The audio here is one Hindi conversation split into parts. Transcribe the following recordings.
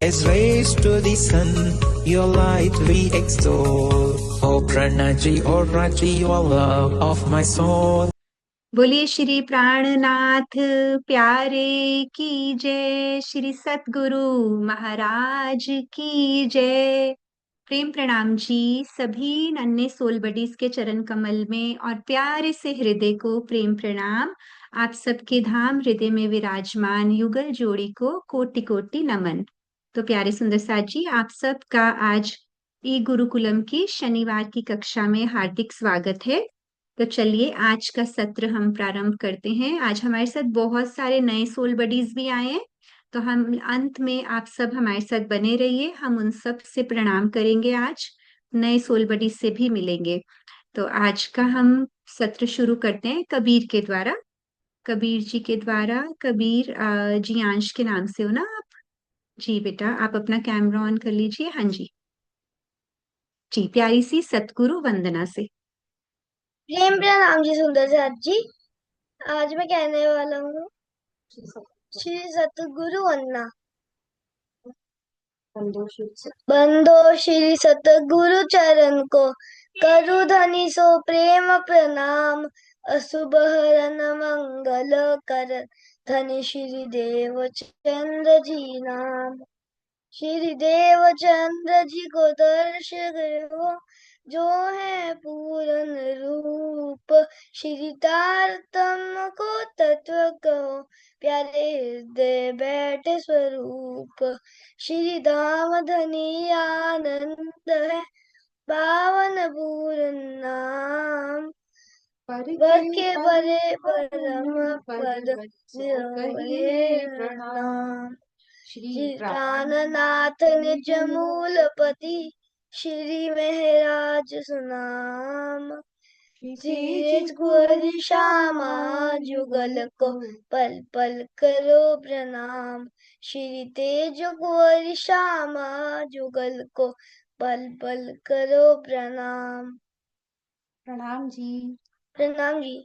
As rays to the sun, your light we extol. Oh Pranaji, oh Raji, your love of my soul. बोलिए श्री प्राणनाथ प्यारे की जय। श्री सतगुरु महाराज की जय। प्रेम प्रणाम जी। सभी नन्हे सोल बडीज के चरण कमल में और प्यारे से हृदय को प्रेम प्रणाम। आप सबके धाम हृदय में विराजमान युगल जोड़ी को कोटि कोटि नमन। तो प्यारे सुंदर साथ जी, आप सबका आज ई गुरुकुलम की शनिवार की कक्षा में हार्दिक स्वागत है। तो चलिए आज का सत्र हम प्रारंभ करते हैं। आज हमारे साथ बहुत सारे नए सोल बडीज भी आए हैं, तो हम अंत में आप सब हमारे साथ बने रहिए। हम उन सब से प्रणाम करेंगे, आज नए सोल बडीज से भी मिलेंगे। तो आज का हम सत्र शुरू करते हैं कबीर के द्वारा। कबीर जी के द्वारा। कबीर जी अंश के नाम से हो ना आप? जी बेटा, आप अपना कैमरा ऑन कर लीजिए। हाँ जी जी, प्यारी सी सतगुरु वंदना से। प्रेम प्रणाम जी सुंदर साथ जी। आज मैं कहने वाला हूँ श्री सतगुरु वंदना। बंदो श्री सतगुरु चरण को, करु धनि सो प्रेम प्रणाम। अशुभ हरन मंगल कर, धनि श्री देव चंद्र जी नाम। श्री देव चंद्र जी को दर्श गयो, जो है पूर्ण रूप। श्री तारतम को तत्व कहो, प्यारे हृदय बैठे स्वरूप। श्री धाम धनी आनंद है, पावन पूर्ण नाम। वर के बरे परम पद निरवय प्रणाम। श्री प्राणनाथ निज मूलपति, श्री महराज सुनाम। श्री गुरु श्यामा जुगल को, पल पल करो प्रणाम। श्री तेज गुरु श्यामा जुगल को, पल पल करो प्रणाम। प्रणाम जी। प्रणाम जी।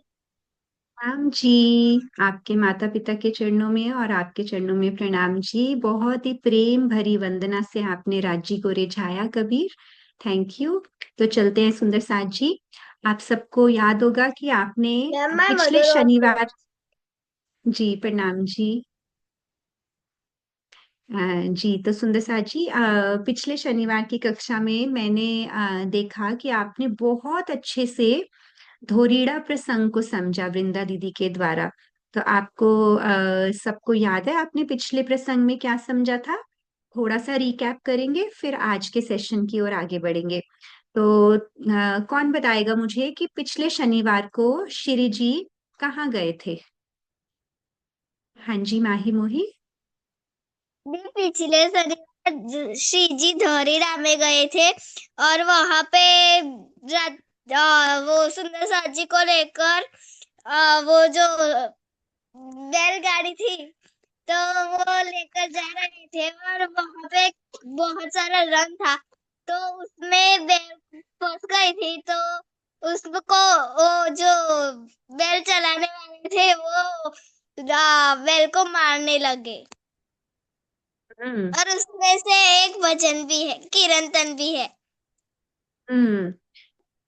प्रणाम जी। आपके माता पिता के चरणों में और आपके चरणों में प्रणाम जी। बहुत ही प्रेम भरी वंदना से आपने राज्य को रिझाया कबीर। Thank you. तो चलते हैं सुंदर साथ जी। आप सबको याद होगा कि आपने मैं पिछले मदर शनिवार। जी प्रणाम जी। जी तो सुंदर साथ जी, पिछले शनिवार की कक्षा में मैंने देखा कि आपने बहुत अच्छे से धोरीड़ा प्रसंग को समझा वृंदा दीदी के द्वारा। तो आपको सबको याद है आपने पिछले प्रसंग में क्या समझा था? थोड़ा सा रिकैप करेंगे, फिर आज के सेशन की ओर आगे बढ़ेंगे। तो कौन बताएगा मुझे कि पिछले शनिवार को श्री जी कहाँ गए थे? हाँ जी माही मोही। पिछले शनिवार श्री जी धौरीरा में गए थे और वहां पे वो सुंदर साथ जी को लेकर वो जो बैलगाड़ी थी तो वो लेकर जा रहे थे और वहां पे बहुत सारा रन था, तो उसमें बैल फंस गई थी। तो उसको वो जो बैल चलाने वाले थे वो बैल को मारने लगे। हम्म। और उसमें से एक वचन भी है, किरंतन भी है। हम्म।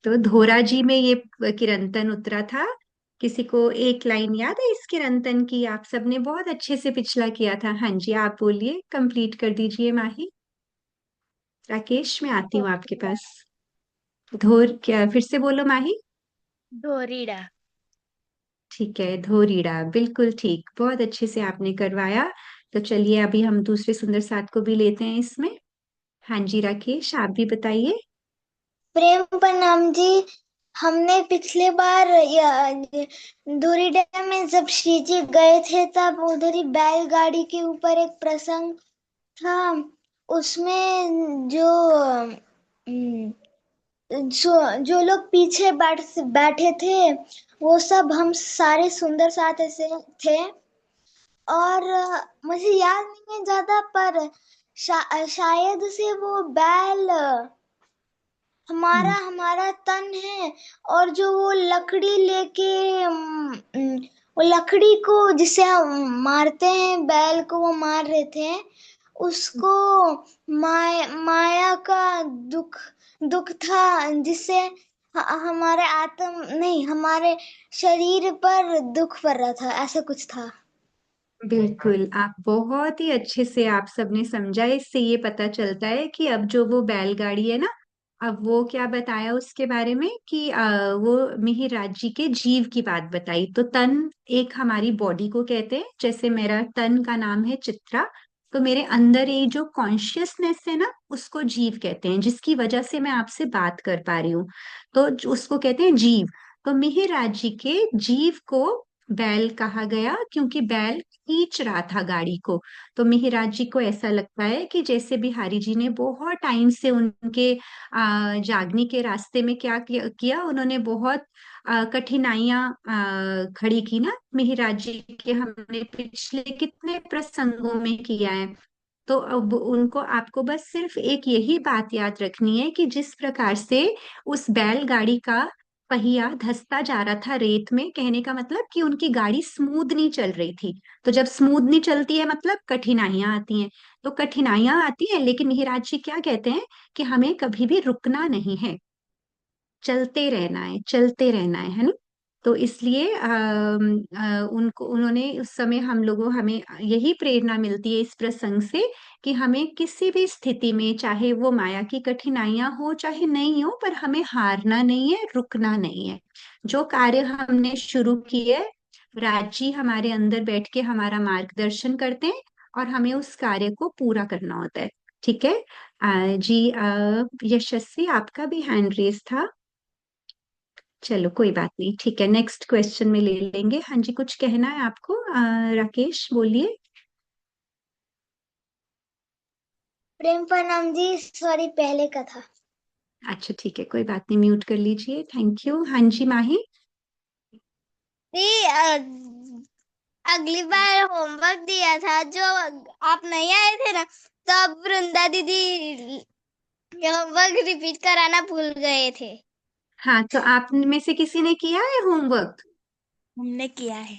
तो धोरा जी में ये किरंतन उतरा था। किसी को एक लाइन याद है इस किरंतन की? आप सबने बहुत अच्छे से पिछला किया था। हाँ जी, आप बोलिए, कंप्लीट कर दीजिए माही। राकेश, मैं आती हूँ आपके पास। धोर क्या, फिर से बोलो माही। धोरीड़ा। ठीक है, धोरीड़ा, बिल्कुल ठीक, बहुत अच्छे से आपने करवाया। तो चलिए अभी हम दूसरे सुंदर साथ को भी लेते हैं इसमें। हाँ जी राकेश, आप भी बताइए। प्रेम प्रणाम जी। हमने पिछले बार धुरीडा में जब श्री जी गए थे तब उधर ही बैलगाड़ी के ऊपर एक प्रसंग था। उसमें जो लोग पीछे बैठे थे वो सब हम सारे सुंदर साथ ऐसे थे। और मुझे याद नहीं है ज्यादा, पर शायद से वो बैल हमारा हमारा तन है। और जो वो लकड़ी लेके वो लकड़ी को जिसे हम मारते हैं बैल को, वो मार रहे थे, उसको माया का दुख दुख था, जिससे हमारे आत्म नहीं, हमारे शरीर पर दुख पड़ रहा था, ऐसा कुछ था। बिल्कुल, आप बहुत ही अच्छे से आप सबने समझा। इससे ये पता चलता है कि अब जो वो बैलगाड़ी है ना, अब वो क्या बताया उसके बारे में कि वो मिहिराज जी के जीव की बात बताई। तो तन एक हमारी बॉडी को कहते हैं, जैसे मेरा तन का नाम है चित्रा, तो मेरे अंदर ये जो कॉन्शियसनेस है ना, उसको जीव कहते हैं, जिसकी वजह से मैं आपसे बात कर पा रही हूँ। तो उसको कहते हैं जीव। तो मिहिराज जी के जीव को बैल कहा गया, क्योंकि बैल खींच रहा था गाड़ी को। तो मिहिराज जी को ऐसा लगता है कि जैसे बिहारी जी ने बहुत टाइम से उनके जागने के रास्ते में क्या किया, उन्होंने बहुत कठिनाइयां खड़ी की ना मिहिराज जी के, हमने पिछले कितने प्रसंगों में किया है। तो अब उनको आपको बस सिर्फ एक यही बात याद रखनी है कि जिस प्रकार से उस बैलगाड़ी का पहिया धंसता जा रहा था रेत में, कहने का मतलब कि उनकी गाड़ी स्मूथ नहीं चल रही थी। तो जब स्मूथ नहीं चलती है मतलब कठिनाइयां आती हैं। तो कठिनाइयां आती हैं, लेकिन मिहिराज जी क्या कहते हैं कि हमें कभी भी रुकना नहीं है, चलते रहना है, चलते रहना है ना। तो इसलिए उनको उन्होंने उस समय हम लोगों हमें यही प्रेरणा मिलती है इस प्रसंग से कि हमें किसी भी स्थिति में, चाहे वो माया की कठिनाइयां हो चाहे नहीं हो, पर हमें हारना नहीं है, रुकना नहीं है। जो कार्य हमने शुरू किए, राज जी हमारे अंदर बैठ के हमारा मार्गदर्शन करते हैं और हमें उस कार्य को पूरा करना होता है। ठीक है। जी, यशस्वी आपका भी हैंड रेस था। चलो कोई बात नहीं, ठीक है, नेक्स्ट क्वेश्चन में ले लेंगे। हाँ जी, कुछ कहना है आपको? राकेश बोलिए। प्रेम प्रणाम जी, सॉरी पहले का था। अच्छा ठीक है, कोई बात नहीं, म्यूट कर लीजिए, थैंक यू। हाँ जी माही। जी, अगली बार होमवर्क दिया था जो आप नहीं आए थे ना, तो अब वृंदा दीदी होमवर्क रिपीट कराना भूल गए थे। हाँ, तो आप में से किसी ने किया है होमवर्क? हमने किया है।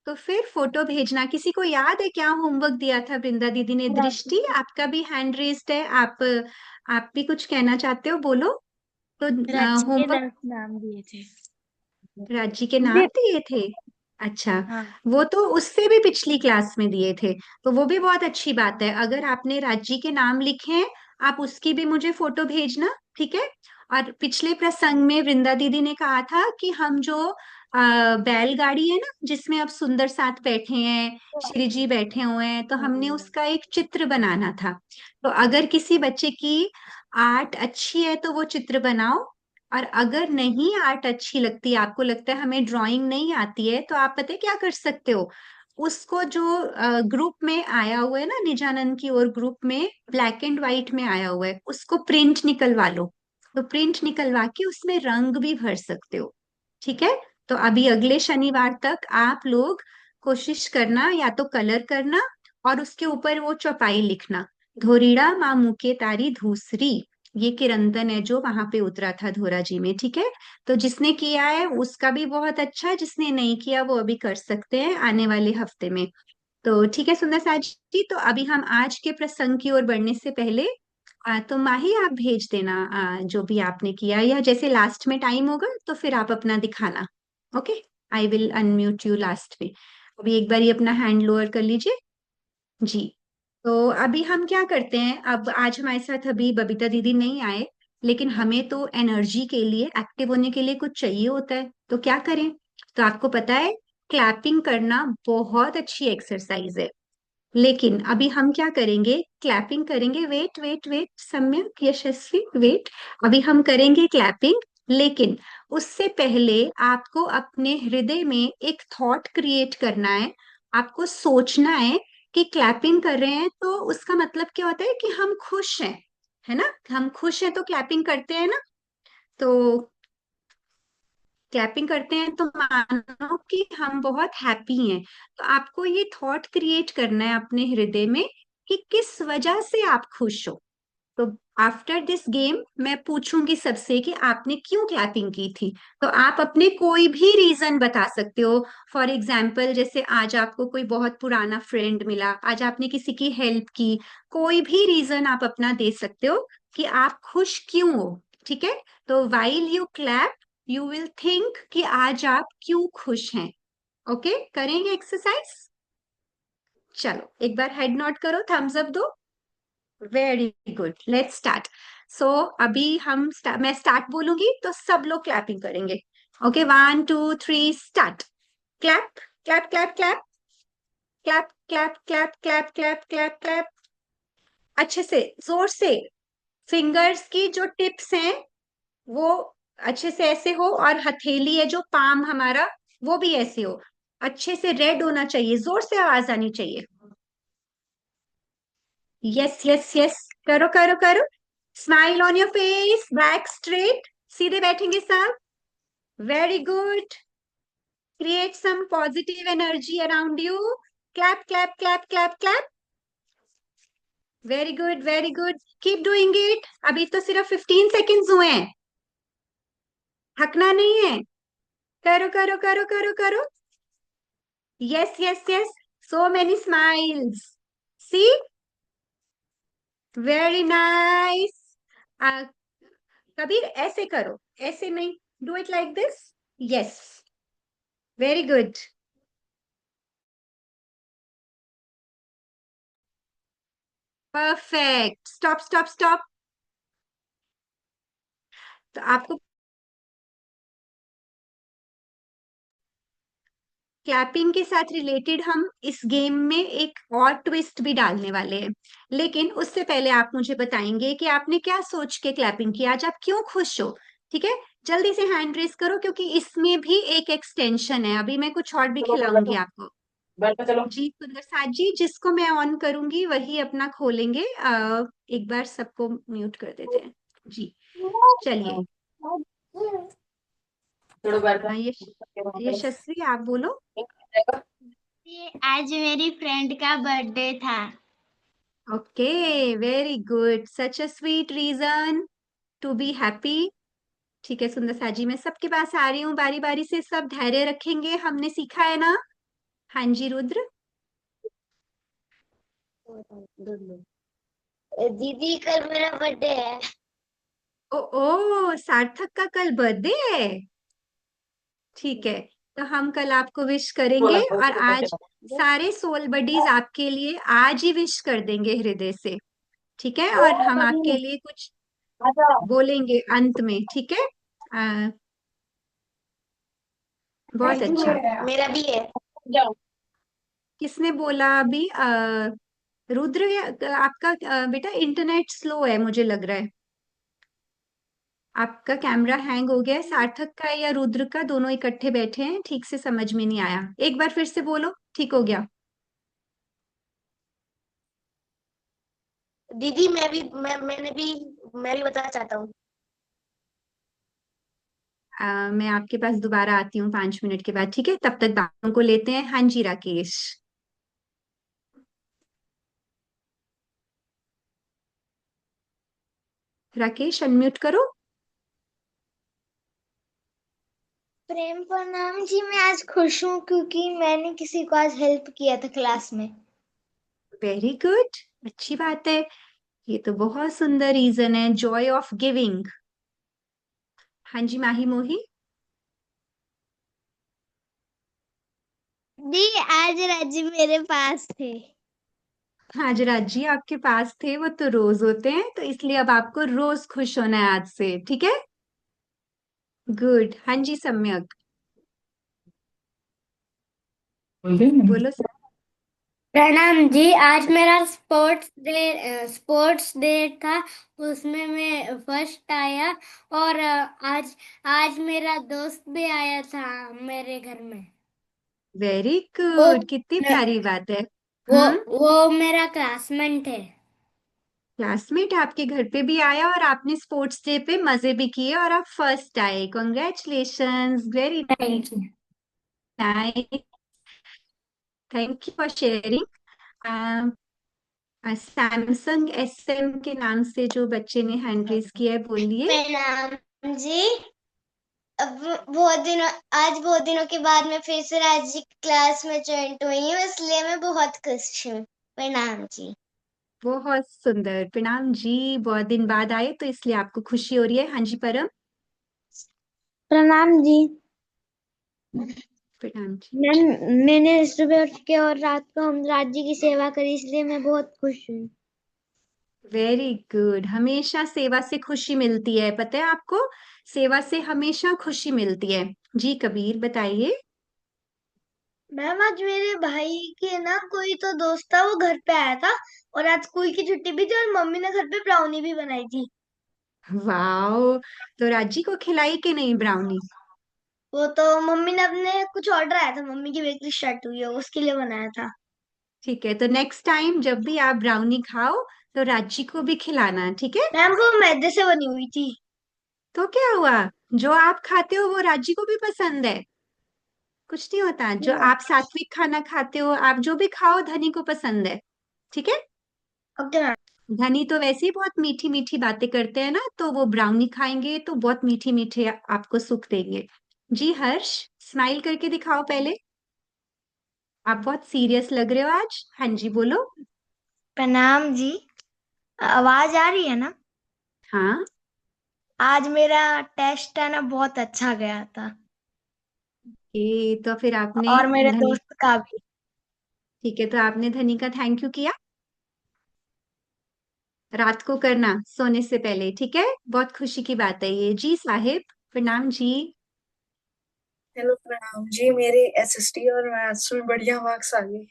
तो फिर फोटो भेजना। किसी को याद है क्या होमवर्क दिया था वृंदा दीदी ने? दृष्टि, आपका भी हैंड रेस्ड है, आप भी कुछ कहना चाहते हो, बोलो। तो राज्य के होमवर्क नाम दिए थे। राज्य के नाम दे- दिए थे? अच्छा। हाँ। वो तो उससे भी पिछली क्लास में दिए थे। तो वो भी बहुत अच्छी बात है, अगर आपने राज्य के नाम लिखे हैं, आप उसकी भी मुझे फोटो भेजना। ठीक है। और पिछले प्रसंग में वृंदा दीदी ने कहा था कि हम जो बैलगाड़ी है ना, जिसमें अब सुंदर साथ बैठे हैं, श्री जी बैठे हुए हैं, तो हमने उसका एक चित्र बनाना था। तो अगर किसी बच्चे की आर्ट अच्छी है तो वो चित्र बनाओ। और अगर नहीं आर्ट अच्छी लगती, आपको लगता है हमें ड्राइंग नहीं आती है, तो आप पता है क्या कर सकते हो? उसको जो ग्रुप में आया हुआ है ना, निजानंद की और ग्रुप में ब्लैक एंड व्हाइट में आया हुआ है, उसको प्रिंट निकलवा लो। तो प्रिंट निकलवा के उसमें रंग भी भर सकते हो। ठीक है। तो अभी अगले शनिवार तक आप लोग कोशिश करना, या तो कलर करना और उसके ऊपर वो चौपाई लिखना, धोरीड़ा माँ मुके तारी धूसरी। ये किरंतन है जो वहां पे उतरा था धोरा जी में। ठीक है। तो जिसने किया है उसका भी बहुत अच्छा है, जिसने नहीं किया वो अभी कर सकते हैं आने वाले हफ्ते में। तो ठीक है सुंदर साज जी, तो अभी हम आज के प्रसंग की ओर बढ़ने से पहले तो माही आप भेज देना जो भी आपने किया, या जैसे लास्ट में टाइम होगा तो फिर आप अपना दिखाना। Okay. I will unmute you last में। अभी एक बार ये अपना हैंड लोअर कर लीजिए। जी। तो अभी हम क्या करते हैं, अब आज हमारे साथ अभी बबीता दीदी नहीं आए, लेकिन हमें तो एनर्जी के लिए, एक्टिव होने के लिए कुछ चाहिए होता है, तो क्या करें? तो आपको पता है, क्लैपिंग करना बहुत अच्छी एक्सरसाइज है। लेकिन अभी हम क्या करेंगे, क्लैपिंग करेंगे। वेट वेट वेट, सम्यक यशस्वी, वेट। अभी हम करेंगे क्लैपिंग, लेकिन उससे पहले आपको अपने हृदय में एक थॉट क्रिएट करना है। आपको सोचना है कि क्लैपिंग कर रहे हैं तो उसका मतलब क्या होता है कि हम खुश हैं, है ना? हम खुश हैं तो क्लैपिंग करते हैं ना। तो क्लैपिंग करते हैं तो मानो कि हम बहुत हैप्पी हैं। तो आपको ये थॉट क्रिएट करना है अपने हृदय में कि किस वजह से आप खुश हो। तो आफ्टर दिस गेम मैं पूछूंगी सबसे कि आपने क्यों क्लैपिंग की थी। तो आप अपने कोई भी रीजन बता सकते हो। फॉर एग्जाम्पल, जैसे आज आपको कोई बहुत पुराना फ्रेंड मिला, आज आपने किसी की हेल्प की, कोई भी रीजन आप अपना दे सकते हो कि आप खुश क्यों हो। ठीक है, तो while you clap you will think कि आज आप क्यों खुश हैं। ओके, करेंगे एक्सरसाइज। चलो एक बार हेड नोट करो, थम्स अप दो। Very good, let's start. So अभी मैं स्टार्ट बोलूंगी तो सब लोग क्लैपिंग करेंगे। Okay, 1 2 3 start. Clap clap clap clap clap clap clap clap clap clap clap. अच्छे से, जोर से। फिंगर्स की जो टिप्स हैं वो अच्छे से ऐसे हो, और हथेली है जो पाम हमारा, वो भी ऐसे हो। अच्छे से रेड होना चाहिए, जोर से आवाज आनी चाहिए। यस यस यस, करो करो करो। Smile on your face, back straight, सीधे बैठेंगे सब। Very good. Create some positive energy around you. Clap clap clap clap clap. Very good very good, keep doing it. अभी तो सिर्फ 15 सेकेंड्स हुए हैं, थकना नहीं है। करो करो करो करो करो। Yes yes yes, so many smiles. See, very nice. Kabir ऐसे करो, ऐसे नहीं, do it like this. Yes, very good. Perfect, stop stop stop. तो आपको क्लैपिंग के साथ रिलेटेड हम इस गेम में एक और ट्विस्ट भी डालने वाले हैं। लेकिन उससे पहले आप मुझे बताएंगे कि आपने क्या सोच के क्लैपिंग की, आज आप क्यों खुश हो। ठीक है, जल्दी से हैंड रेस करो क्योंकि इसमें भी एक एक्सटेंशन है। अभी मैं कुछ और भी चलो खिलाऊंगी बैठो आपको। बैठो चलो। जी सुंदर साथ जी, जिसको मैं ऑन करूंगी वही अपना खोलेंगे। एक बार सबको म्यूट कर देते हैं जी। चलिए। चलो बैठो। ये यशस्वी, आप बोलो। ये आज मेरी फ्रेंड का बर्थडे था। Okay, very good, such a sweet reason to be happy. ठीक है सुंदर साजी, मैं सबके पास आ रही हूँ बारी बारी से, सब धैर्य रखेंगे, हमने सीखा है ना। हाँ जी रुद्र। दीदी कल मेरा बर्थडे है। ओ ओ, सार्थक का कल बर्थडे है। ठीक है, तो हम कल आपको विश करेंगे, बोला तो और तो आज सारे सोल बडीज आपके लिए आज ही विश कर देंगे हृदय से। ठीक है, और हम आपके लिए कुछ बोलेंगे अंत में। ठीक है, बहुत थैंक यू अच्छा। मेरा भी है। जाओ। किसने बोला अभी? रुद्र आपका बेटा इंटरनेट स्लो है मुझे लग रहा है। आपका कैमरा हैंग हो गया है। सार्थक का है या रुद्र का, दोनों इकट्ठे बैठे हैं, ठीक से समझ में नहीं आया। एक बार फिर से बोलो, ठीक हो गया। दीदी मैं भी बताना चाहता हूँ। मैं आपके पास दोबारा आती हूँ 5 मिनट के बाद। ठीक है, तब तक बातों को लेते हैं। हाँ जी राकेश। राकेश अनम्यूट करो। प्रेम प्रणाम जी, मैं आज खुश हूँ क्योंकि मैंने किसी को आज हेल्प किया था क्लास में। वेरी गुड, अच्छी बात है। ये तो बहुत सुंदर रीजन है, जॉय ऑफ गिविंग। हाँ जी माही मोही। दी आज राजी मेरे पास थे। आज राजी आपके पास थे, वो तो रोज होते हैं, तो इसलिए अब आपको रोज खुश होना है आज से। ठीक है, गुड। हाँ जी सम्यक, बोलो। प्रणाम जी, आज मेरा स्पोर्ट्स डे था। उसमें मैं फर्स्ट आया। और आज आज मेरा दोस्त भी आया था मेरे घर में। वेरी वो गुड, कितनी प्यारी बात है। वो हम्म, वो मेरा क्लासमेट है। क्लासमेट आपके घर पे भी आया और आपने स्पोर्ट्स डे पे मजे भी किए और आप फर्स्ट आए। Congratulations, very thank you. Nice. Thank you for sharing. Samsung SM के नाम से जो बच्चे ने हैंड रेज किया है, बोलिए। प्रणाम जी। अब बहुत दिनों के बाद मैं फिर से राज जी की क्लास में ज्वाइन हुई हूँ, इसलिए मैं बहुत खुश हूँ। प्रणाम जी। बहुत सुंदर, प्रणाम जी। बहुत दिन बाद आए तो इसलिए आपको खुशी हो रही है। हाँ जी परम। प्रणाम जी। प्रणाम जी। मैंने सुबह उठ के और रात को हम राज्य की सेवा करी, इसलिए मैं बहुत खुश हूँ। Very good. हमेशा सेवा से खुशी मिलती है, पता है आपको? सेवा से हमेशा खुशी मिलती है। जी कबीर, बताइए। मैम आज मेरे भाई के ना कोई तो दोस्त था, वो घर पे आया था और आज स्कूल की छुट्टी भी थी और मम्मी ने घर पे ब्राउनी भी बनाई थी। वाओ। तो राजी को खिलाई कि नहीं ब्राउनी? वो तो मम्मी ने अपने कुछ ऑर्डर आया था, मम्मी की बेकरी स्टार्ट हुई है, उसके लिए बनाया था। ठीक है, तो नेक्स्ट टाइम जब भी आप ब्राउनी खाओ तो राजी को भी खिलाना, ठीक है? मैम वो मैदे से बनी हुई थी। तो क्या हुआ? जो आप खाते हो वो राजी को भी पसंद है। कुछ नहीं होता। जो आप सात्विक खाना खाते हो, आप जो भी खाओ, धनी को पसंद है। ठीक है। Okay ma'am. धनी तो वैसे ही बहुत मीठी मीठी बातें करते हैं ना, तो वो ब्राउनी खाएंगे तो बहुत मीठी मीठी आपको सुख देंगे। जी हर्ष, स्माइल करके दिखाओ पहले। आप बहुत सीरियस लग रहे हो आज। हाँ जी बोलो। प्रणाम जी। आवाज आ रही है ना? हाँ। आज मेरा टेस्ट है ना, बहुत अच्छा गया था। तो फिर आपने और मेरे धनी, दोस्त का भी। ठीक है, तो आपने धनी का थैंक यू किया? रात को करना सोने से पहले, ठीक है? बहुत खुशी की बात है ये। जी साहिब, प्रणाम जी। हेलो प्रणाम जी। मेरे SST और मैथ्स में बढ़िया मार्क्स आ गए।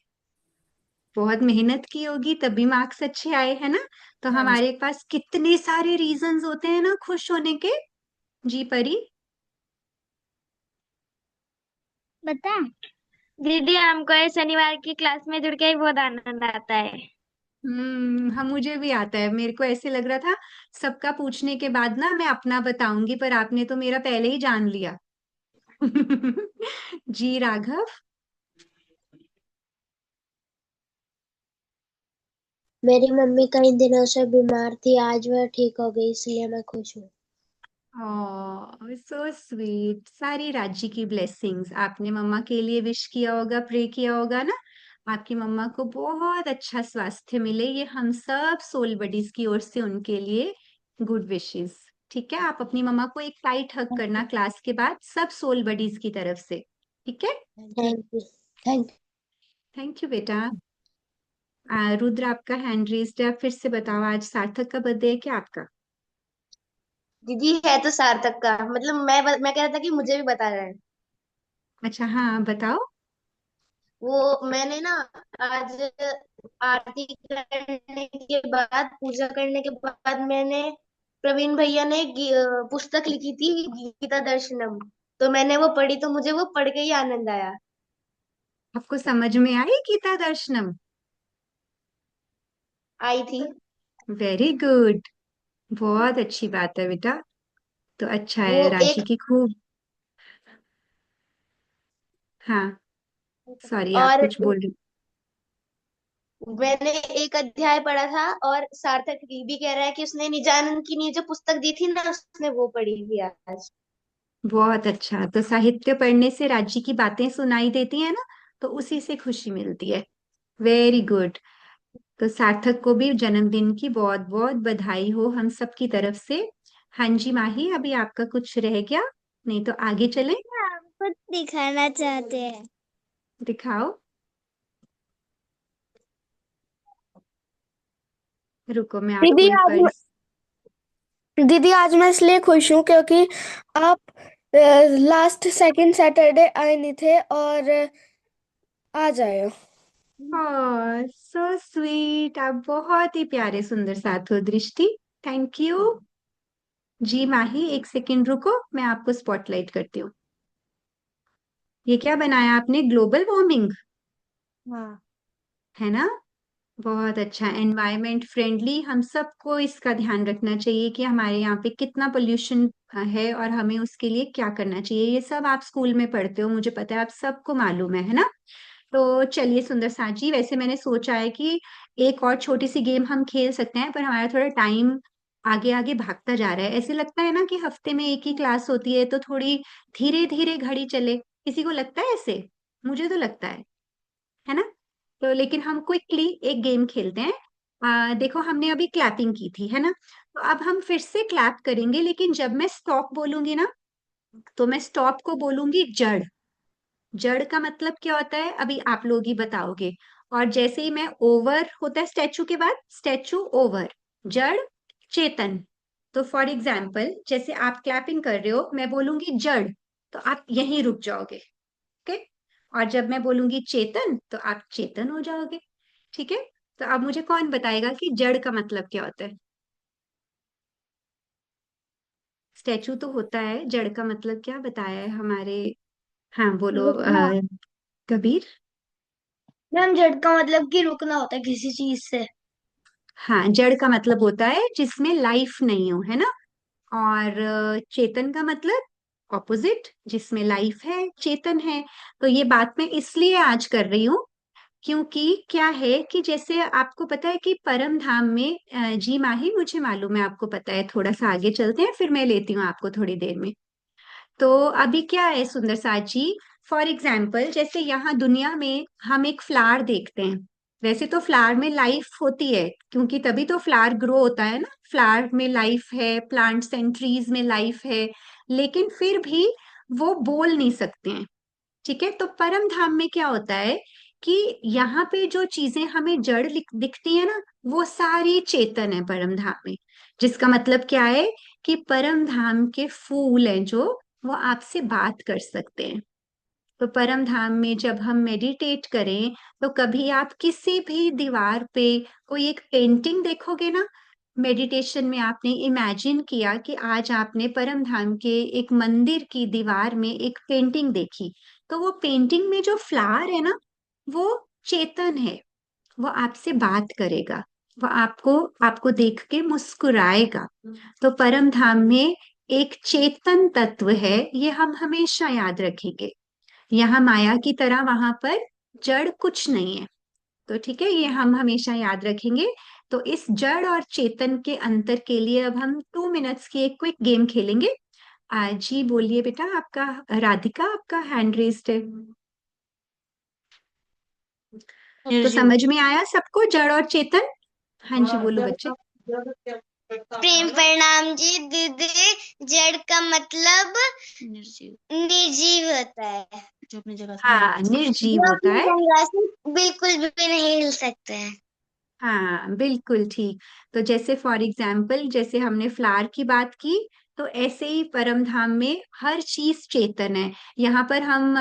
बहुत मेहनत की होगी तभी मार्क्स अच्छे आए, है ना? तो हाँ जी। हमारे पास कितने सारे रीजंस होते हैं ना खुश होने के। जी परी। बता दीदी, हमको ये शनिवार की क्लास में जुड़ के ही बहुत आनंद आता है। हम, मुझे भी आता है। मेरे को ऐसे लग रहा था सबका पूछने के बाद ना मैं अपना बताऊंगी, पर आपने तो मेरा पहले ही जान लिया। जी राघव। मेरी मम्मी कई दिनों से बीमार थी, आज वह ठीक हो गई, इसलिए मैं खुश हूँ। ओह सो स्वीट। सारी राज्य की ब्लेसिंग्स। आपने मम्मा के लिए विश किया होगा, प्रे किया होगा ना। आपकी मम्मा को बहुत अच्छा स्वास्थ्य मिले, ये हम सब सोल बडीज की ओर से उनके लिए गुड विशेस। ठीक है, आप अपनी मम्मा को एक टाइट हग करना क्लास के बाद, सब सोल बडीज की तरफ से। ठीक है। Thank you. Thank thank you बेटा। रुद्र, आपका हैंड रेज्ड है, आप फिर से बताओ। आज सार्थक का बर्थडे है क्या आपका? दीदी है तो सार्थक का, मतलब मैं कह रहा था कि मुझे भी बता रहा है। अच्छा हाँ बताओ। वो मैंने ना आज आरती करने के बाद, पूजा करने के बाद, मैंने प्रवीण भैया ने पुस्तक लिखी थी, गीता दर्शनम। तो मैंने वो पढ़ी, तो मुझे वो पढ़ के ही आनंद आया। आपको समझ में आई गीता दर्शनम? आई थी। Very good. बहुत अच्छी बात है बेटा। तो अच्छा वो है, रांची एक की खूब। हाँ, सॉरी आप और कुछ बोल रही। मैंने एक अध्याय पढ़ा था, और सार्थक ये भी कह रहा है कि उसने निजानंद की जो पुस्तक दी थी ना, उसने वो पढ़ी थी आज। बहुत अच्छा। तो साहित्य पढ़ने से राज्य की बातें सुनाई देती है ना, तो उसी से खुशी मिलती है। Very good. तो सार्थक को भी जन्मदिन की बहुत बहुत बधाई हो हम सब की तरफ से। हाँ जी माही, अभी आपका कुछ रह गया? नहीं तो आगे चले। हम कुछ दिखाना चाहते हैं। दिखाओ। रुको मैं आपको दीदी एक बार आज दीदी आज मैं इसलिए खुश हूँ क्योंकि आप लास्ट सेकंड सैटरडे आए नहीं थे, और आज आए हो। ओह सो स्वीट। आप बहुत ही प्यारे सुंदर साथ हो दृष्टि। Thank you. जी माही, एक सेकंड रुको, मैं आपको स्पॉटलाइट करती हूँ। ये क्या बनाया आपने? ग्लोबल वार्मिंग हाँ। है ना? बहुत अच्छा। Environment friendly. हम सबको इसका ध्यान रखना चाहिए कि हमारे यहाँ पे कितना पोल्यूशन है और हमें उसके लिए क्या करना चाहिए। ये सब आप स्कूल में पढ़ते हो, मुझे पता है, आप सबको मालूम है ना? तो चलिए सुंदर साथ जी, वैसे मैंने सोचा है कि एक और छोटी सी गेम हम खेल सकते हैं, पर हमारा थोड़ा टाइम आगे आगे भागता जा रहा है। ऐसे लगता है ना कि हफ्ते में एक ही क्लास होती है, तो थोड़ी धीरे धीरे घड़ी चले। किसी को लगता है ऐसे? मुझे तो लगता है ना? तो लेकिन हम क्विकली एक गेम खेलते हैं। देखो, हमने अभी क्लैपिंग की थी, है ना? तो अब हम फिर से क्लैप करेंगे, लेकिन जब मैं स्टॉप बोलूंगी ना, तो मैं स्टॉप को बोलूंगी जड़। जड़ का मतलब क्या होता है, अभी आप लोग ही बताओगे। और जैसे ही मैं ओवर होता है स्टैचू के बाद, स्टैचू ओवर, जड़ चेतन। तो फॉर एग्जाम्पल, जैसे आप क्लैपिंग कर रहे हो, मैं बोलूंगी जड़, तो आप यहीं रुक जाओगे। ओके? और जब मैं बोलूंगी चेतन, तो आप चेतन हो जाओगे। ठीक है? तो अब मुझे कौन बताएगा कि जड़ का मतलब क्या होता है? स्टैचू तो होता है, जड़ का मतलब क्या बताया है हमारे? हाँ बोलो रुकना। कबीर। मैम जड़ का मतलब कि रुकना होता है किसी चीज से। हाँ, जड़ का मतलब होता है जिसमें लाइफ नहीं हो, है ना? और चेतन का मतलब ऑपोजिट, जिसमें लाइफ है, चेतन है। तो ये बात मैं इसलिए आज कर रही हूँ, क्योंकि क्या है कि जैसे आपको पता है कि परम धाम में जी माही, मुझे मालूम है आपको पता है, थोड़ा सा आगे चलते हैं फिर मैं लेती हूँ आपको थोड़ी देर में। तो अभी क्या है सुंदर साथ जी, फॉर एग्जाम्पल जैसे यहाँ दुनिया में हम एक फ्लावर देखते हैं। वैसे तो फ्लावर में लाइफ होती है, क्योंकि तभी तो फ्लावर ग्रो होता है ना। फ्लावर में लाइफ है, प्लांट्स एंड ट्रीज में लाइफ है, लेकिन फिर भी वो बोल नहीं सकते हैं। ठीक है? तो परम धाम में क्या होता है कि यहाँ पे जो चीजें हमें जड़ दिखती है ना, वो सारी चेतन है परम धाम में। जिसका मतलब क्या है कि परम धाम के फूल हैं जो, वो आपसे बात कर सकते हैं। तो परम धाम में जब हम मेडिटेट करें, तो कभी आप किसी भी दीवार पे कोई एक पेंटिंग देखोगे ना, मेडिटेशन में आपने इमेजिन किया कि आज आपने परम धाम के एक मंदिर की दीवार में एक पेंटिंग देखी, तो वो पेंटिंग में जो फ्लावर है ना, वो चेतन है। वो आपसे बात करेगा, वो आपको आपको देख के मुस्कुराएगा। तो परम धाम में एक चेतन तत्व है, ये हम हमेशा याद रखेंगे। यहाँ माया की तरह वहां पर जड़ कुछ नहीं है। तो ठीक है, ये हम हमेशा याद रखेंगे। तो इस जड़ और चेतन के अंतर के लिए अब हम 2 मिनट्स की एक क्विक गेम खेलेंगे। जी बोलिए बेटा, आपका, राधिका आपका हैंड रेस्ड है। तो निर्जीव। समझ में आया सबको जड़ और चेतन? हाँ जी बोलो बच्चे। प्रेम प्रणाम जी दीदी। जड़ का मतलब निर्जीव निर्जीव होता है, जो अपनी जगह से नहीं हाँ, हिलता। निर्जीव जो होता अपनी है। जगह से बिल्कुल भी नहीं हिल सकते हैं। हाँ बिल्कुल ठीक। तो जैसे फॉर एग्जाम्पल, जैसे हमने फ्लावर की बात की, तो ऐसे ही परम धाम में हर चीज चेतन है। यहाँ पर हम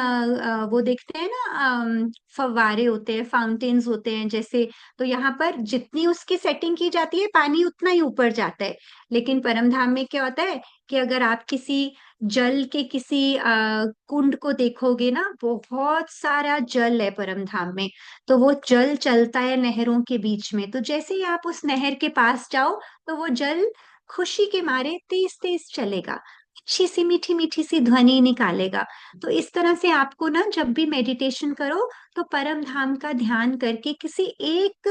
वो देखते हैं ना, फव्वारे होते हैं, फाउंटेन्स होते हैं जैसे। तो यहाँ पर जितनी उसकी सेटिंग की जाती है, पानी उतना ही ऊपर जाता है। लेकिन परम धाम में क्या होता है कि अगर आप किसी जल के किसी कुंड को देखोगे ना, बहुत सारा जल है परम धाम में। तो वो जल चलता है नहरों के बीच में, तो जैसे ही आप उस नहर के पास जाओ, तो वो जल खुशी के मारे तेज तेज चलेगा, अच्छी सी मीठी मीठी सी ध्वनि निकालेगा। तो इस तरह से आपको ना, जब भी मेडिटेशन करो, तो परम धाम का ध्यान करके किसी एक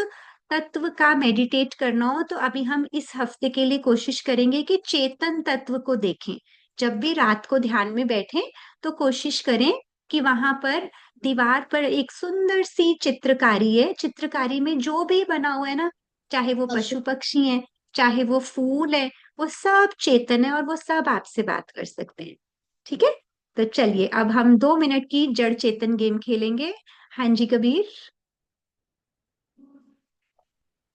तत्व का मेडिटेट करना हो, तो अभी हम इस हफ्ते के लिए कोशिश करेंगे कि चेतन तत्व को देखें। जब भी रात को ध्यान में बैठे, तो कोशिश करें कि वहां पर दीवार पर एक सुंदर सी चित्रकारी है, चित्रकारी में जो भी बना हुआ है ना, चाहे वो पशु पक्षी है, चाहे वो फूल है, वो सब चेतन है और वो सब आपसे बात कर सकते हैं। ठीक है? तो चलिए अब हम 2 मिनट की जड़ चेतन गेम खेलेंगे। हाँ जी कबीर।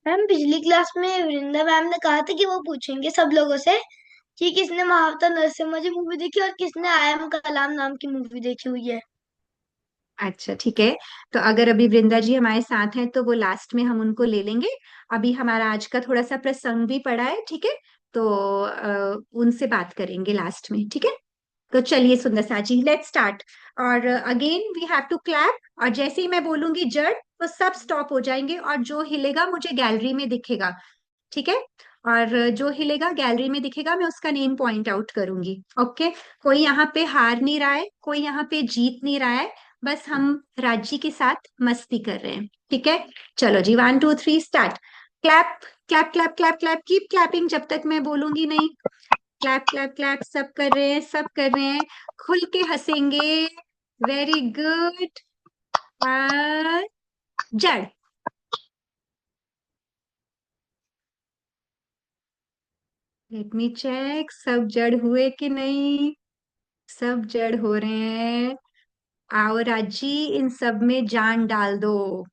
मैम पिछली क्लास में वृंदा मैम ने कहा था कि वो पूछेंगे सब लोगों से कि किसने महावता नरसिम्हा जी मूवी देखी और किसने आई एम कलाम नाम की मूवी देखी हुई है। अच्छा ठीक है। तो अगर अभी वृंदा जी हमारे साथ हैं, तो वो लास्ट में हम उनको ले लेंगे। अभी हमारा आज का थोड़ा सा प्रसंग भी पड़ा है, ठीक है? तो उनसे बात करेंगे लास्ट में, ठीक है? तो चलिए सुंदर सा जी, लेट्स स्टार्ट। और again we have to clap, और जैसे ही मैं बोलूंगी जड़, तो सब स्टॉप हो जाएंगे, और जो हिलेगा मुझे गैलरी में दिखेगा। ठीक है? और जो हिलेगा गैलरी में दिखेगा, मैं उसका नेम पॉइंट आउट करूंगी। ओके? कोई यहाँ पे हार नहीं रहा है, कोई यहाँ पे जीत नहीं रहा है। बस हम राजी के साथ मस्ती कर रहे हैं। ठीक है, चलो जी, 1 2 3 start. Clap clap clap clap clap, keep clapping जब तक मैं बोलूंगी नहीं। क्लैप क्लैप क्लैप, सब कर रहे हैं, सब कर रहे हैं। खुल के हंसेंगे। Very good. और जड़। लेट मी चेक, सब जड़ हुए कि नहीं। सब जड़ हो रहे हैं। आओ राजी, इन सब में जान डाल दो।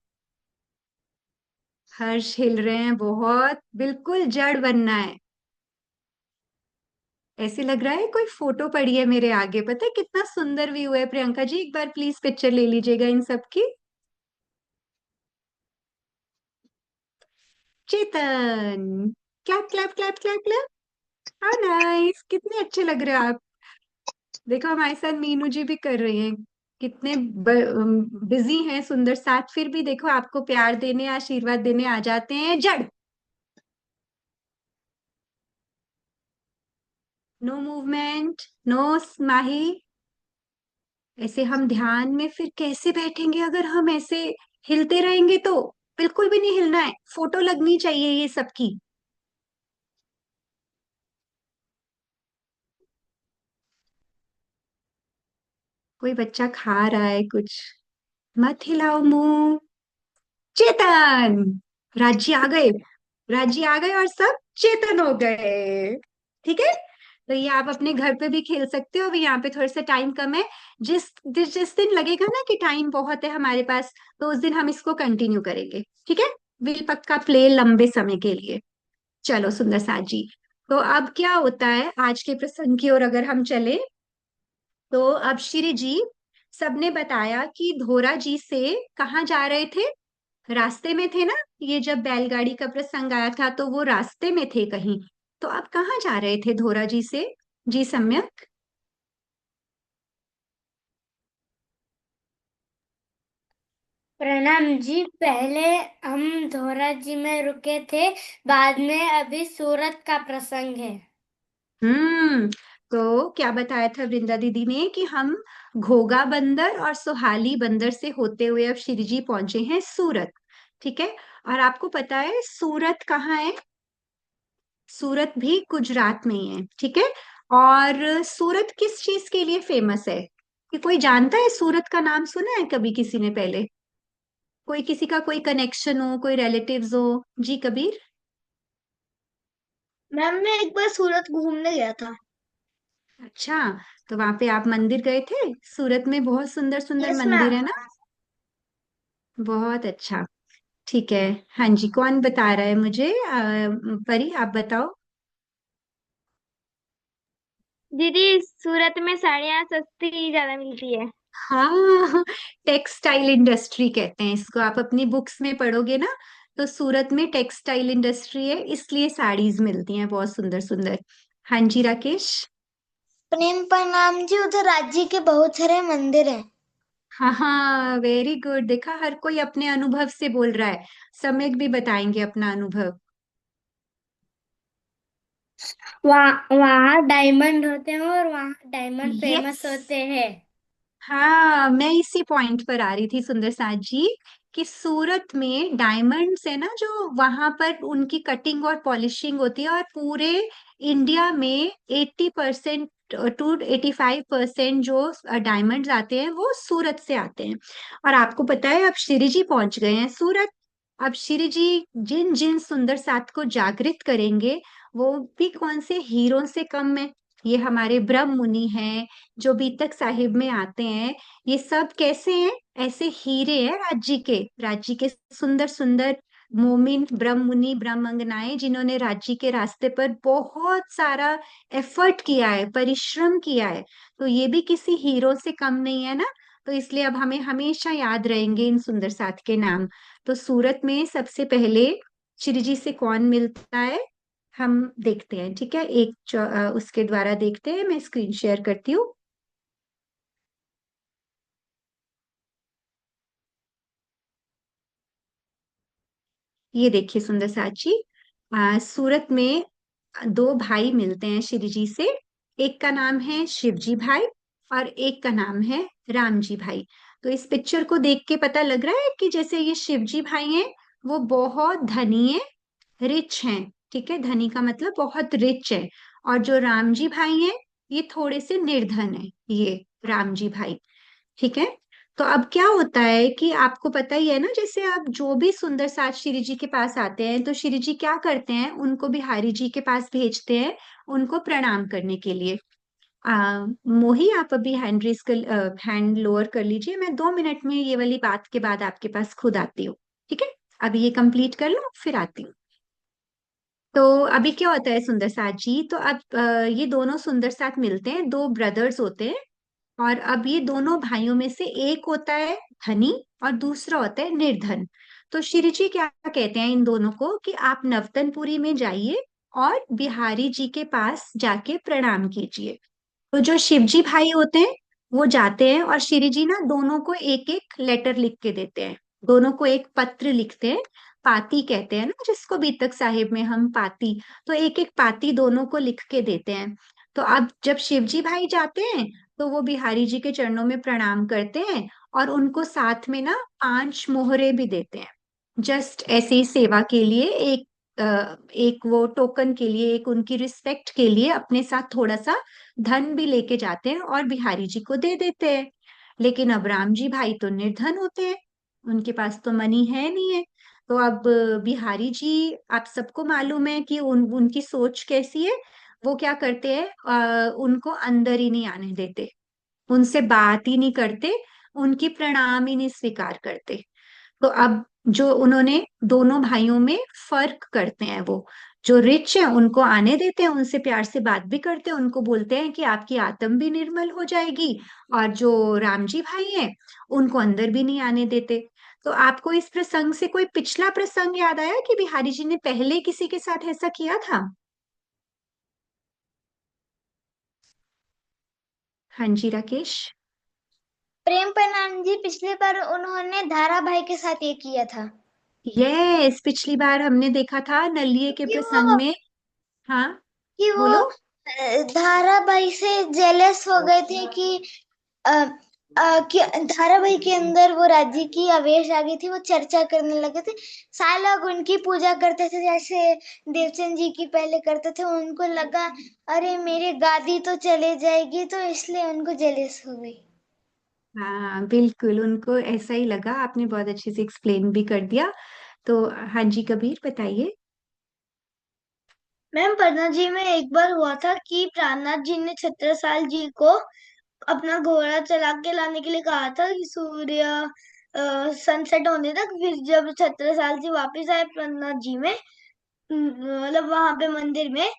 हर्ष हिल रहे हैं बहुत, बिल्कुल जड़ बनना है। ऐसे लग रहा है कोई फोटो पड़ी है मेरे आगे। पता है कितना सुंदर व्यू है। प्रियंका जी, एक बार प्लीज पिक्चर ले लीजिएगा इन सब की। Chetan, clap clap clap clap clap. How nice, कितने अच्छे लग रहे हो आप। देखो हमारे साथ मीनू जी भी कर रही हैं। कितने बिजी हैं सुंदर साथ, फिर भी देखो आपको प्यार देने, आशीर्वाद देने आ जाते हैं। जड़। नो मूवमेंट, नो स्माही। ऐसे हम ध्यान में फिर कैसे बैठेंगे अगर हम ऐसे हिलते रहेंगे तो। बिल्कुल भी नहीं हिलना है, फोटो लगनी चाहिए ये सबकी। कोई बच्चा खा रहा है कुछ। मत हिलाओ मुंह। चेतन, राज्य आ गए। राज्य आ गए और सब चेतन हो गए। ठीक है, तो ये आप अपने घर पे भी खेल सकते हो। अभी यहाँ पे थोड़ा सा टाइम कम है। जिस दिन लगेगा ना कि टाइम बहुत है हमारे पास, तो उस दिन हम इसको कंटिन्यू करेंगे। ठीक है, विल पक्का प्ले लंबे समय के लिए। चलो सुंदर साथ जी, तो अब क्या होता है आज के प्रसंग की ओर अगर हम चले, तो अब श्री जी सबने बताया कि धोरा जी से कहाँ जा रहे थे। रास्ते में थे ना। ये जब बैलगाड़ी का प्रसंग आया था तो वो रास्ते में थे कहीं। तो अब कहाँ जा रहे थे धोरा जी से। जी सम्यक। प्रणाम जी, पहले हम धोरा जी में रुके थे, बाद में अभी सूरत का प्रसंग है। तो क्या बताया था वृंदा दीदी ने कि हम घोगा बंदर और सोहाली बंदर से होते हुए अब श्री जी पहुंचे हैं सूरत। ठीक है, और आपको पता है सूरत कहाँ है। सूरत भी गुजरात में ही है। ठीक है, और सूरत किस चीज के लिए फेमस है। कि कोई जानता है, सूरत का नाम सुना है कभी किसी ने पहले। कोई किसी का कोई कनेक्शन हो, कोई रिलेटिव्स हो। जी कबीर। मैम, मैं एक बार सूरत घूमने गया था। अच्छा, तो वहां पे आप मंदिर गए थे। सूरत में बहुत सुंदर सुंदर यस मंदिर मैम। है ना। बहुत अच्छा। ठीक है। हाँ जी, कौन बता रहा है मुझे। परी आप बताओ। दीदी, सूरत में साड़ियाँ सस्ती ज्यादा मिलती है। हाँ, टेक्सटाइल इंडस्ट्री कहते हैं इसको। आप अपनी बुक्स में पढ़ोगे ना, तो सूरत में टेक्सटाइल इंडस्ट्री है, इसलिए साड़ीज मिलती हैं बहुत सुंदर सुंदर। हाँ जी राकेश। प्रेम प्रणाम जी, उधर राज्य के बहुत सारे मंदिर हैं। हाँ हाँ, वेरी गुड। देखा, हर कोई अपने अनुभव से बोल रहा है। सम्यक भी बताएंगे अपना अनुभव। वहाँ वहाँ डायमंड होते हैं और वहाँ डायमंड यस, फेमस होते हैं। हाँ मैं इसी पॉइंट पर आ रही थी सुंदर साथ जी, कि सूरत में डायमंड्स है ना, जो वहां पर उनकी कटिंग और पॉलिशिंग होती है, और पूरे इंडिया में 80% टू 85% जो डायमंड्स आते हैं वो सूरत से आते हैं। और आपको पता है अब श्री जी पहुंच गए हैं सूरत। अब श्री जी जिन जिन सुंदर साथ को जागृत करेंगे, वो भी कौन से हीरो से कम है। ये हमारे ब्रह्म मुनि हैं, जो बीतक साहिब में आते हैं। ये सब कैसे हैं। ऐसे हीरे हैं राज्य के सुंदर सुंदर मोमिन ब्रह्म मुनि ब्रह्मंगनाएं, जिन्होंने राज्य के रास्ते पर बहुत सारा एफर्ट किया है, परिश्रम किया है। तो ये भी किसी हीरो से कम नहीं है ना। तो इसलिए अब हमें हमेशा याद रहेंगे इन सुंदर साथ के नाम। तो सूरत में सबसे पहले श्री जी से कौन मिलता है, हम देखते हैं। ठीक है, उसके द्वारा देखते हैं। मैं स्क्रीन शेयर करती हूँ। ये देखिए सुंदर साची, सूरत में दो भाई मिलते हैं श्री जी से। एक का नाम है शिवजी भाई और एक का नाम है राम जी भाई। तो इस पिक्चर को देख के पता लग रहा है कि जैसे ये शिवजी भाई हैं वो बहुत धनी है, रिच हैं। ठीक है, धनी का मतलब बहुत रिच है। और जो राम जी भाई हैं ये थोड़े से निर्धन है, ये राम जी भाई। ठीक है। तो अब क्या होता है कि आपको पता ही है ना, जैसे आप जो भी सुंदर साथ श्री जी के पास आते हैं तो श्री जी क्या करते हैं, उनको बिहारी जी के पास भेजते हैं उनको प्रणाम करने के लिए। मोही आप अभी हैंड रेस कर, हैंड लोअर कर लीजिए, मैं 2 मिनट में ये वाली बात के बाद आपके पास खुद आती हूँ। ठीक है, अभी ये कंप्लीट कर लो फिर आती हूँ। तो अभी क्या होता है सुंदर साथ जी, तो अब ये दोनों सुंदर साथ मिलते हैं, दो ब्रदर्स होते हैं। और अब ये दोनों भाइयों में से एक होता है धनी और दूसरा होता है निर्धन। तो श्री जी क्या कहते हैं इन दोनों को कि आप नवतनपुरी में जाइए और बिहारी जी के पास जाके प्रणाम कीजिए। तो जो शिवजी भाई होते हैं वो जाते हैं और श्री जी ना दोनों को एक एक लेटर लिख के देते हैं, दोनों को एक पत्र लिखते हैं। पाती कहते हैं ना जिसको बीतक साहिब में हम पाती, तो एक एक पाती दोनों को लिख के देते हैं। तो अब जब शिवजी भाई जाते हैं तो वो बिहारी जी के चरणों में प्रणाम करते हैं और उनको साथ में ना 5 मोहरे भी देते हैं, जस्ट ऐसे ही सेवा के लिए, एक वो टोकन के लिए, एक उनकी रिस्पेक्ट के लिए अपने साथ थोड़ा सा धन भी लेके जाते हैं और बिहारी जी को दे देते हैं। लेकिन अब राम जी भाई तो निर्धन होते हैं, उनके पास तो मनी है नहीं है। तो अब बिहारी जी, आप सबको मालूम है कि उनकी सोच कैसी है। वो क्या करते हैं, उनको अंदर ही नहीं आने देते, उनसे बात ही नहीं करते, उनकी प्रणाम ही नहीं स्वीकार करते। तो अब जो उन्होंने दोनों भाइयों में फर्क करते हैं, वो जो रिच है उनको आने देते हैं, उनसे प्यार से बात भी करते हैं, उनको बोलते हैं कि आपकी आत्म भी निर्मल हो जाएगी। और जो राम जी भाई हैं उनको अंदर भी नहीं आने देते। तो आपको इस प्रसंग से कोई पिछला प्रसंग याद आया कि बिहारी जी ने पहले किसी के साथ ऐसा किया था? हाँ जी राकेश। प्रेम प्रणाम जी, पिछली बार उन्होंने धारा भाई के साथ ये किया था यस, पिछली बार हमने देखा था नलिये के कि प्रसंग वो में। हाँ, कि वो बोलो। धारा भाई से जेलस हो गए थे कि अ, कि धारा भाई के अंदर वो राज्य की आवेश आ गई थी, वो चर्चा करने लगे थे। सारे लोग उनकी पूजा करते थे जैसे देवचंद जी की पहले करते थे। उनको लगा अरे मेरी गादी तो चले जाएगी, तो इसलिए उनको जेलस हो गई। हाँ बिल्कुल, उनको ऐसा ही लगा, आपने बहुत अच्छे से एक्सप्लेन भी कर दिया। तो हाँ जी कबीर बताइए। मैम, पटना जी में एक बार हुआ था कि प्राणनाथ जी ने छत्रसाल जी को अपना घोड़ा चला के लाने के लिए कहा था कि सूर्य सनसेट होने तक। फिर जब छत्रसाल जी वापस आए प्राणनाथ जी में, मतलब वहां पे मंदिर में,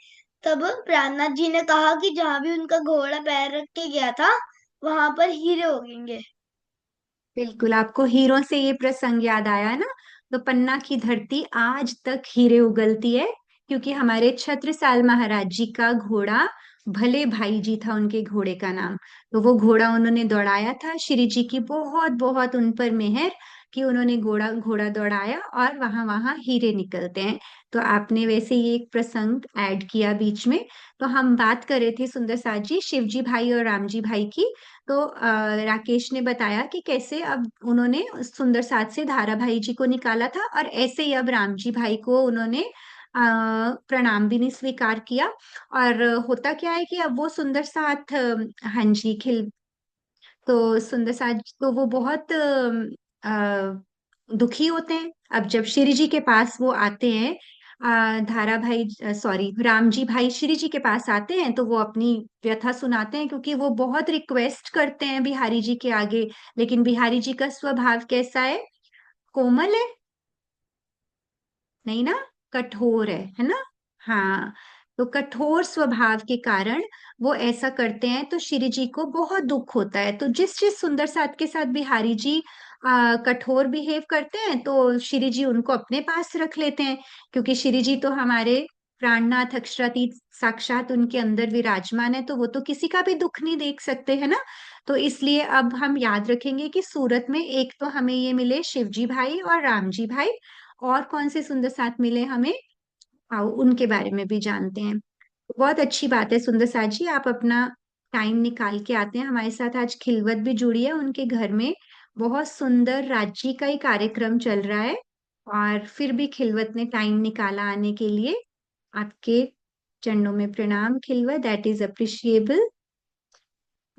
तब प्राणनाथ जी ने कहा कि जहां भी उनका घोड़ा पैर रख के गया था वहां पर हीरे उगेंगे। बिल्कुल, आपको हीरों से ये प्रसंग याद आया ना। तो पन्ना की धरती आज तक हीरे उगलती है, क्योंकि हमारे छत्रसाल महाराज जी का घोड़ा भले भाई जी था, उनके घोड़े का नाम। तो वो घोड़ा उन्होंने दौड़ाया था, श्री जी की बहुत बहुत उन पर मेहर कि उन्होंने घोड़ा घोड़ा दौड़ाया और वहां वहां हीरे निकलते हैं। तो आपने वैसे ये एक प्रसंग ऐड किया बीच में। तो हम बात कर रहे थे सुंदर साथ जी, शिव जी भाई और राम जी भाई की। तो राकेश ने बताया कि कैसे अब उन्होंने सुंदर साथ से धारा भाई जी को निकाला था, और ऐसे ही अब राम जी भाई को उन्होंने प्रणाम भी नहीं स्वीकार किया। और होता क्या है कि अब वो सुंदर साथ, हाँ जी खिल, तो सुंदर साथ तो वो बहुत दुखी होते हैं। अब जब श्री जी के पास वो आते हैं, धारा भाई, सॉरी राम जी भाई श्री जी के पास आते हैं, तो वो अपनी व्यथा सुनाते हैं, क्योंकि वो बहुत रिक्वेस्ट करते हैं बिहारी जी के आगे। लेकिन बिहारी जी का स्वभाव कैसा है, कोमल है, नहीं ना, कठोर है ना। हाँ, तो कठोर स्वभाव के कारण वो ऐसा करते हैं, तो श्री जी को बहुत दुख होता है। तो जिस जिस सुंदर साथ के साथ बिहारी जी कठोर बिहेव करते हैं, तो श्री जी उनको अपने पास रख लेते हैं, क्योंकि श्री जी तो हमारे प्राणनाथ अक्षरातीत साक्षात उनके अंदर विराजमान है, तो वो तो किसी का भी दुख नहीं देख सकते है ना। तो इसलिए अब हम याद रखेंगे कि सूरत में एक तो हमें ये मिले शिवजी भाई और राम जी भाई, और कौन से सुंदर साथ मिले हमें, आओ उनके बारे में भी जानते हैं। बहुत अच्छी बात है सुंदर साथ जी, आप अपना टाइम निकाल के आते हैं हमारे साथ। आज खिलवत भी जुड़ी है उनके घर में, बहुत सुंदर राज्य का ही कार्यक्रम चल रहा है, और फिर भी खिलवत ने टाइम निकाला आने के लिए। आपके चरणों में प्रणाम खिलवत, दैट इज अप्रिशिएबल।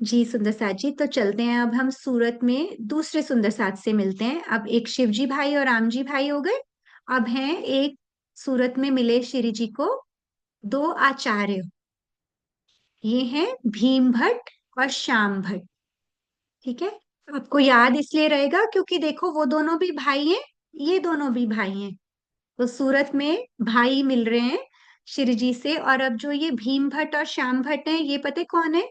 जी सुंदर साथ जी, तो चलते हैं अब हम सूरत में दूसरे सुंदर साथ से मिलते हैं। अब एक शिवजी भाई और राम जी भाई हो गए, अब हैं एक सूरत में मिले श्री जी को दो आचार्य। ये हैं भीम भट्ट और श्याम भट्ट। ठीक है, आपको याद इसलिए रहेगा क्योंकि देखो वो दोनों भी भाई हैं, ये दोनों भी भाई हैं। तो सूरत में भाई मिल रहे हैं श्री जी से। और अब जो ये भीम भट्ट और श्याम भट्ट हैं, ये पता है कौन है?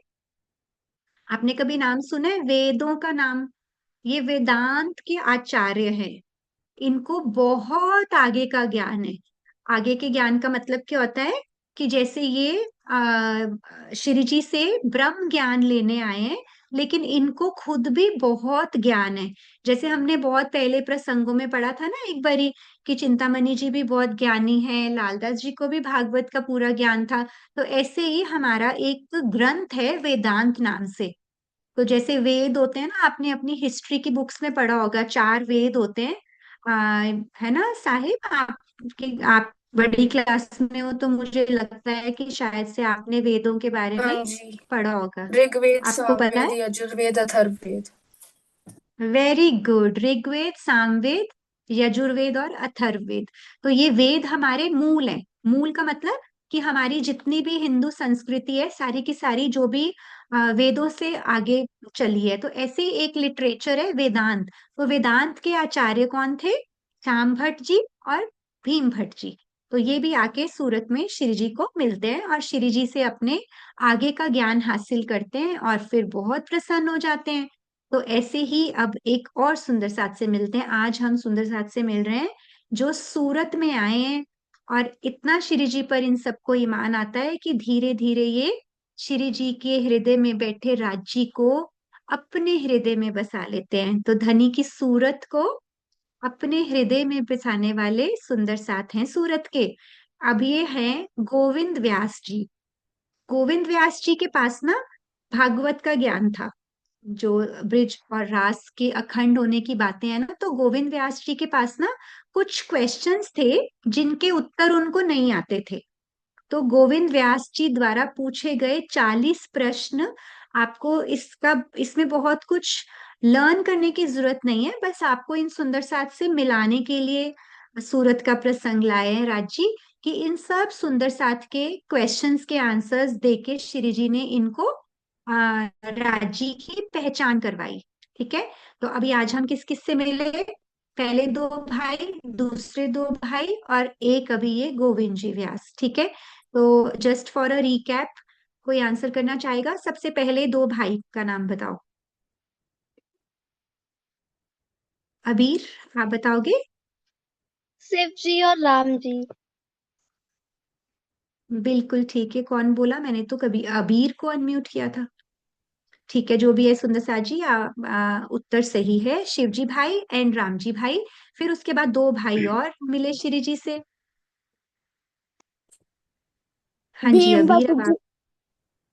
आपने कभी नाम सुना है वेदों का नाम? ये वेदांत के आचार्य हैं। इनको बहुत आगे का ज्ञान है। आगे के ज्ञान का मतलब क्या होता है कि जैसे ये श्री जी से ब्रह्म ज्ञान लेने आए हैं, लेकिन इनको खुद भी बहुत ज्ञान है। जैसे हमने बहुत पहले प्रसंगों में पढ़ा था ना एक बारी, कि चिंतामणि जी भी बहुत ज्ञानी है, लालदास जी को भी भागवत का पूरा ज्ञान था। तो ऐसे ही हमारा एक ग्रंथ है वेदांत नाम से। तो जैसे वेद होते हैं ना, आपने अपनी हिस्ट्री की बुक्स में पढ़ा होगा, चार वेद होते हैं। है ना साहिब, आप बड़ी क्लास में हो तो मुझे लगता है कि शायद से आपने वेदों के बारे हाँ में जी। पढ़ा होगा। ऋग्वेद, आपको पता सामवेद, है? यजुर्वेद, अथर्ववेद। Very good. ऋग्वेद, सामवेद, यजुर्वेद और अथर्ववेद। तो ये वेद हमारे मूल हैं। मूल का मतलब कि हमारी जितनी भी हिंदू संस्कृति है, सारी की सारी जो भी वेदों से आगे चली है। तो ऐसे ही एक लिटरेचर है वेदांत। तो वेदांत के आचार्य कौन थे? श्याम भट्ट जी और भीम भट्ट जी। तो ये भी आके सूरत में श्री जी को मिलते हैं और श्री जी से अपने आगे का ज्ञान हासिल करते हैं और फिर बहुत प्रसन्न हो जाते हैं। तो ऐसे ही अब एक और सुंदर साथ से मिलते हैं। आज हम सुंदर साथ से मिल रहे हैं जो सूरत में आए हैं, और इतना श्री जी पर इन सबको ईमान आता है कि धीरे धीरे ये श्री जी के हृदय में बैठे राज्य को अपने हृदय में बसा लेते हैं। तो धनी की सूरत को अपने हृदय में बसाने वाले सुंदर साथ हैं सूरत के। अब ये हैं गोविंद व्यास जी। गोविंद व्यास जी के पास ना भागवत का ज्ञान था। जो ब्रिज और रास के अखंड होने की बातें हैं ना, तो गोविंद व्यास जी के पास ना कुछ क्वेश्चंस थे जिनके उत्तर उनको नहीं आते थे। तो गोविंद व्यास जी द्वारा पूछे गए 40 प्रश्न, आपको इसमें बहुत कुछ लर्न करने की जरूरत नहीं है, बस आपको इन सुंदर साथ से मिलाने के लिए सूरत का प्रसंग लाए हैं राजी, कि इन सब सुंदर साथ के क्वेश्चंस के आंसर्स देके श्री जी ने इनको राजी की पहचान करवाई। ठीक है, तो अभी आज हम किस किस से मिले? पहले दो भाई, दूसरे दो भाई, और एक अभी ये गोविंद जी व्यास। ठीक है, तो जस्ट फॉर अ रिकैप, कोई आंसर करना चाहेगा? सबसे पहले दो भाई का नाम बताओ। अबीर, आप बताओगे? शिव जी और राम जी। बिल्कुल ठीक है। कौन बोला? मैंने तो कभी अबीर को अनम्यूट किया था। ठीक है, जो भी है सुंदर सा जी, उत्तर सही है, शिव जी भाई एंड राम जी भाई। फिर उसके बाद दो भाई और मिले श्री जी से। हाँ जी भीम अबीर, भट्ट अब जी।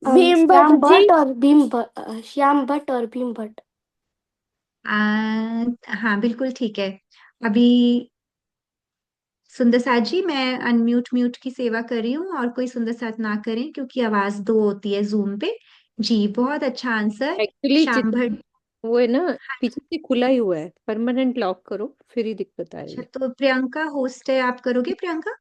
आप। भीम भट्ट श्याम जी। भट्ट और श्याम भट्ट और भीम भट्ट। हाँ बिल्कुल ठीक है। अभी सुंदर साथ जी, मैं अनम्यूट म्यूट की सेवा कर रही हूँ, और कोई सुंदर साथ ना करें क्योंकि आवाज दो होती है जूम पे। जी बहुत अच्छा आंसर। एक्चुअली श्याम भट्ट। वो है ना, पीछे से खुला ही हुआ है, परमानेंट लॉक करो फिर ही दिक्कत अच्छा, आएगी। तो प्रियंका होस्ट है, आप करोगे प्रियंका?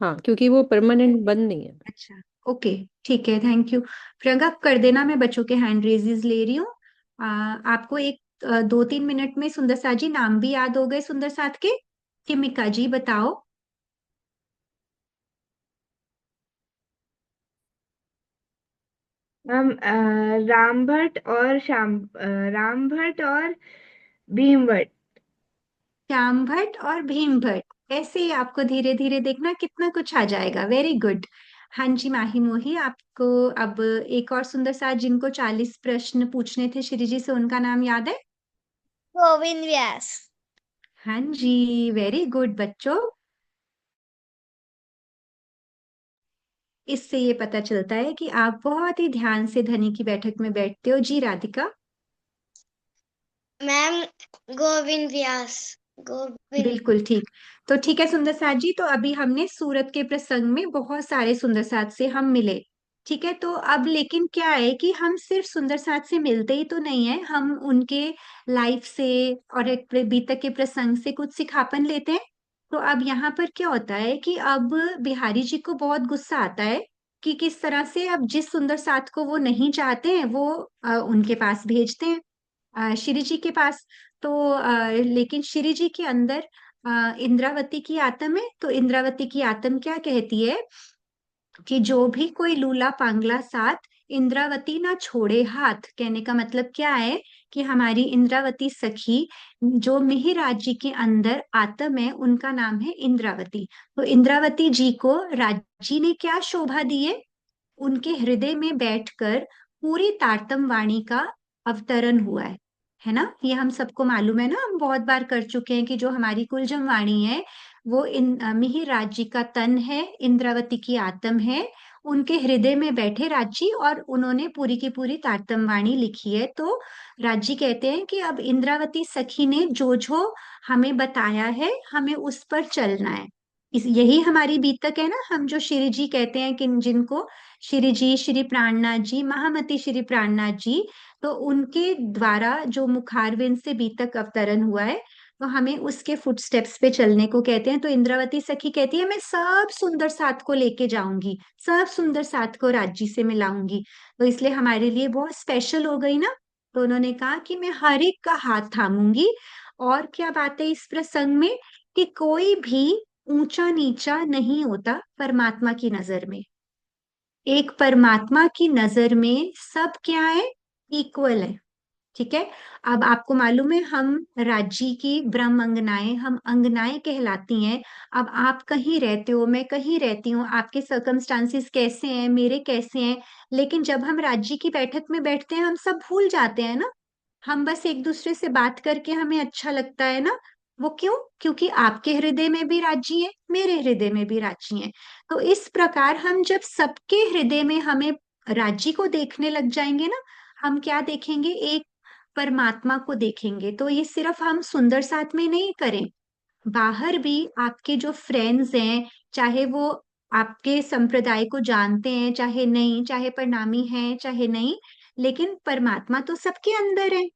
हाँ, क्योंकि वो परमानेंट बंद नहीं है। अच्छा, ओके, ठीक है, थैंक यू। प्रियंका कर देना, मैं बच्चों के हैंड रेजेस ले रही हूँ। आपको एक 2-3 मिनट में सुंदर साथ जी नाम भी याद हो गए सुंदर साथ के? किमिका जी बताओ। हम राम भट्ट और राम भट्ट और भीम भट्ट। श्याम भट्ट और भीम भट्ट, ऐसे ही आपको धीरे धीरे देखना कितना कुछ आ जाएगा। Very good. हाँ जी माही मोही, आपको अब एक और सुंदर साथ जिनको 40 प्रश्न पूछने थे श्री जी से, उनका नाम याद है? गोविंद व्यास। हाँ जी, वेरी गुड बच्चों। इससे ये पता चलता है कि आप बहुत ही ध्यान से धनी की बैठक में बैठते हो। जी राधिका। मैम गोविंद व्यास। गोविंद। बिल्कुल ठीक। तो ठीक है सुंदर साथ जी, तो अभी हमने सूरत के प्रसंग में बहुत सारे सुंदर साथ से हम मिले। ठीक है, तो अब लेकिन क्या है कि हम सिर्फ सुंदर साथ से मिलते ही तो नहीं है, हम उनके लाइफ से और एक बीतक के प्रसंग से कुछ सिखापन लेते हैं। तो अब यहाँ पर क्या होता है कि अब बिहारी जी को बहुत गुस्सा आता है कि किस तरह से अब जिस सुंदर साथ को वो नहीं चाहते हैं वो उनके पास भेजते हैं, श्री जी के पास। तो लेकिन श्री जी के अंदर इंद्रावती की आत्म है। तो इंद्रावती की आत्म क्या कहती है कि जो भी कोई लूला पांगला साथ इंद्रावती ना छोड़े हाथ। कहने का मतलब क्या है कि हमारी इंद्रावती सखी जो मिहिराज जी के अंदर आत्म है उनका नाम है इंद्रावती। तो इंद्रावती जी को राज जी ने क्या शोभा दी है, उनके हृदय में बैठकर पूरी तारतम वाणी का अवतरण हुआ है ना। ये हम सबको मालूम है ना, हम बहुत बार कर चुके हैं कि जो हमारी कुलजम वाणी है वो मिहिर राज जी का तन है, इंद्रावती की आत्म है, उनके हृदय में बैठे राजी और उन्होंने पूरी की पूरी तारतम वाणी लिखी है। तो राजी कहते हैं कि अब इंद्रावती सखी ने जो जो हमें बताया है हमें उस पर चलना है। यही हमारी बीतक है ना, हम जो श्री जी कहते हैं कि जिनको श्री जी, श्री प्राणनाथ जी, महामती श्री प्राणनाथ जी, तो उनके द्वारा जो मुखारविंद से बीतक अवतरण हुआ है तो हमें उसके फुटस्टेप्स पे चलने को कहते हैं। तो इंद्रावती सखी कहती है मैं सब सुंदर साथ को लेके जाऊंगी, सब सुंदर साथ को राज्य से मिलाऊंगी। तो इसलिए हमारे लिए बहुत स्पेशल हो गई ना। तो उन्होंने कहा कि मैं हर एक का हाथ थामूंगी। और क्या बात है इस प्रसंग में कि कोई भी ऊंचा नीचा नहीं होता परमात्मा की नजर में। एक परमात्मा की नजर में सब क्या है, इक्वल है। ठीक है। अब आपको मालूम है हम राज्य की ब्रह्म अंगनाएं, हम अंगनाएं कहलाती हैं। अब आप कहीं रहते हो, मैं कहीं रहती हूँ, आपके सर्कमस्टांसिस कैसे हैं, मेरे कैसे हैं, लेकिन जब हम राज्य की बैठक में बैठते हैं हम सब भूल जाते हैं ना। हम बस एक दूसरे से बात करके हमें अच्छा लगता है ना। वो क्यों? क्योंकि आपके हृदय में भी राज्य है, मेरे हृदय में भी राज्य है। तो इस प्रकार हम जब सबके हृदय में हमें राज्य को देखने लग जाएंगे ना, हम क्या देखेंगे, एक परमात्मा को देखेंगे। तो ये सिर्फ हम सुंदर साथ में नहीं करें, बाहर भी आपके जो फ्रेंड्स हैं, चाहे वो आपके संप्रदाय को जानते हैं चाहे नहीं, चाहे प्रणामी हैं चाहे नहीं, लेकिन परमात्मा तो सबके अंदर है।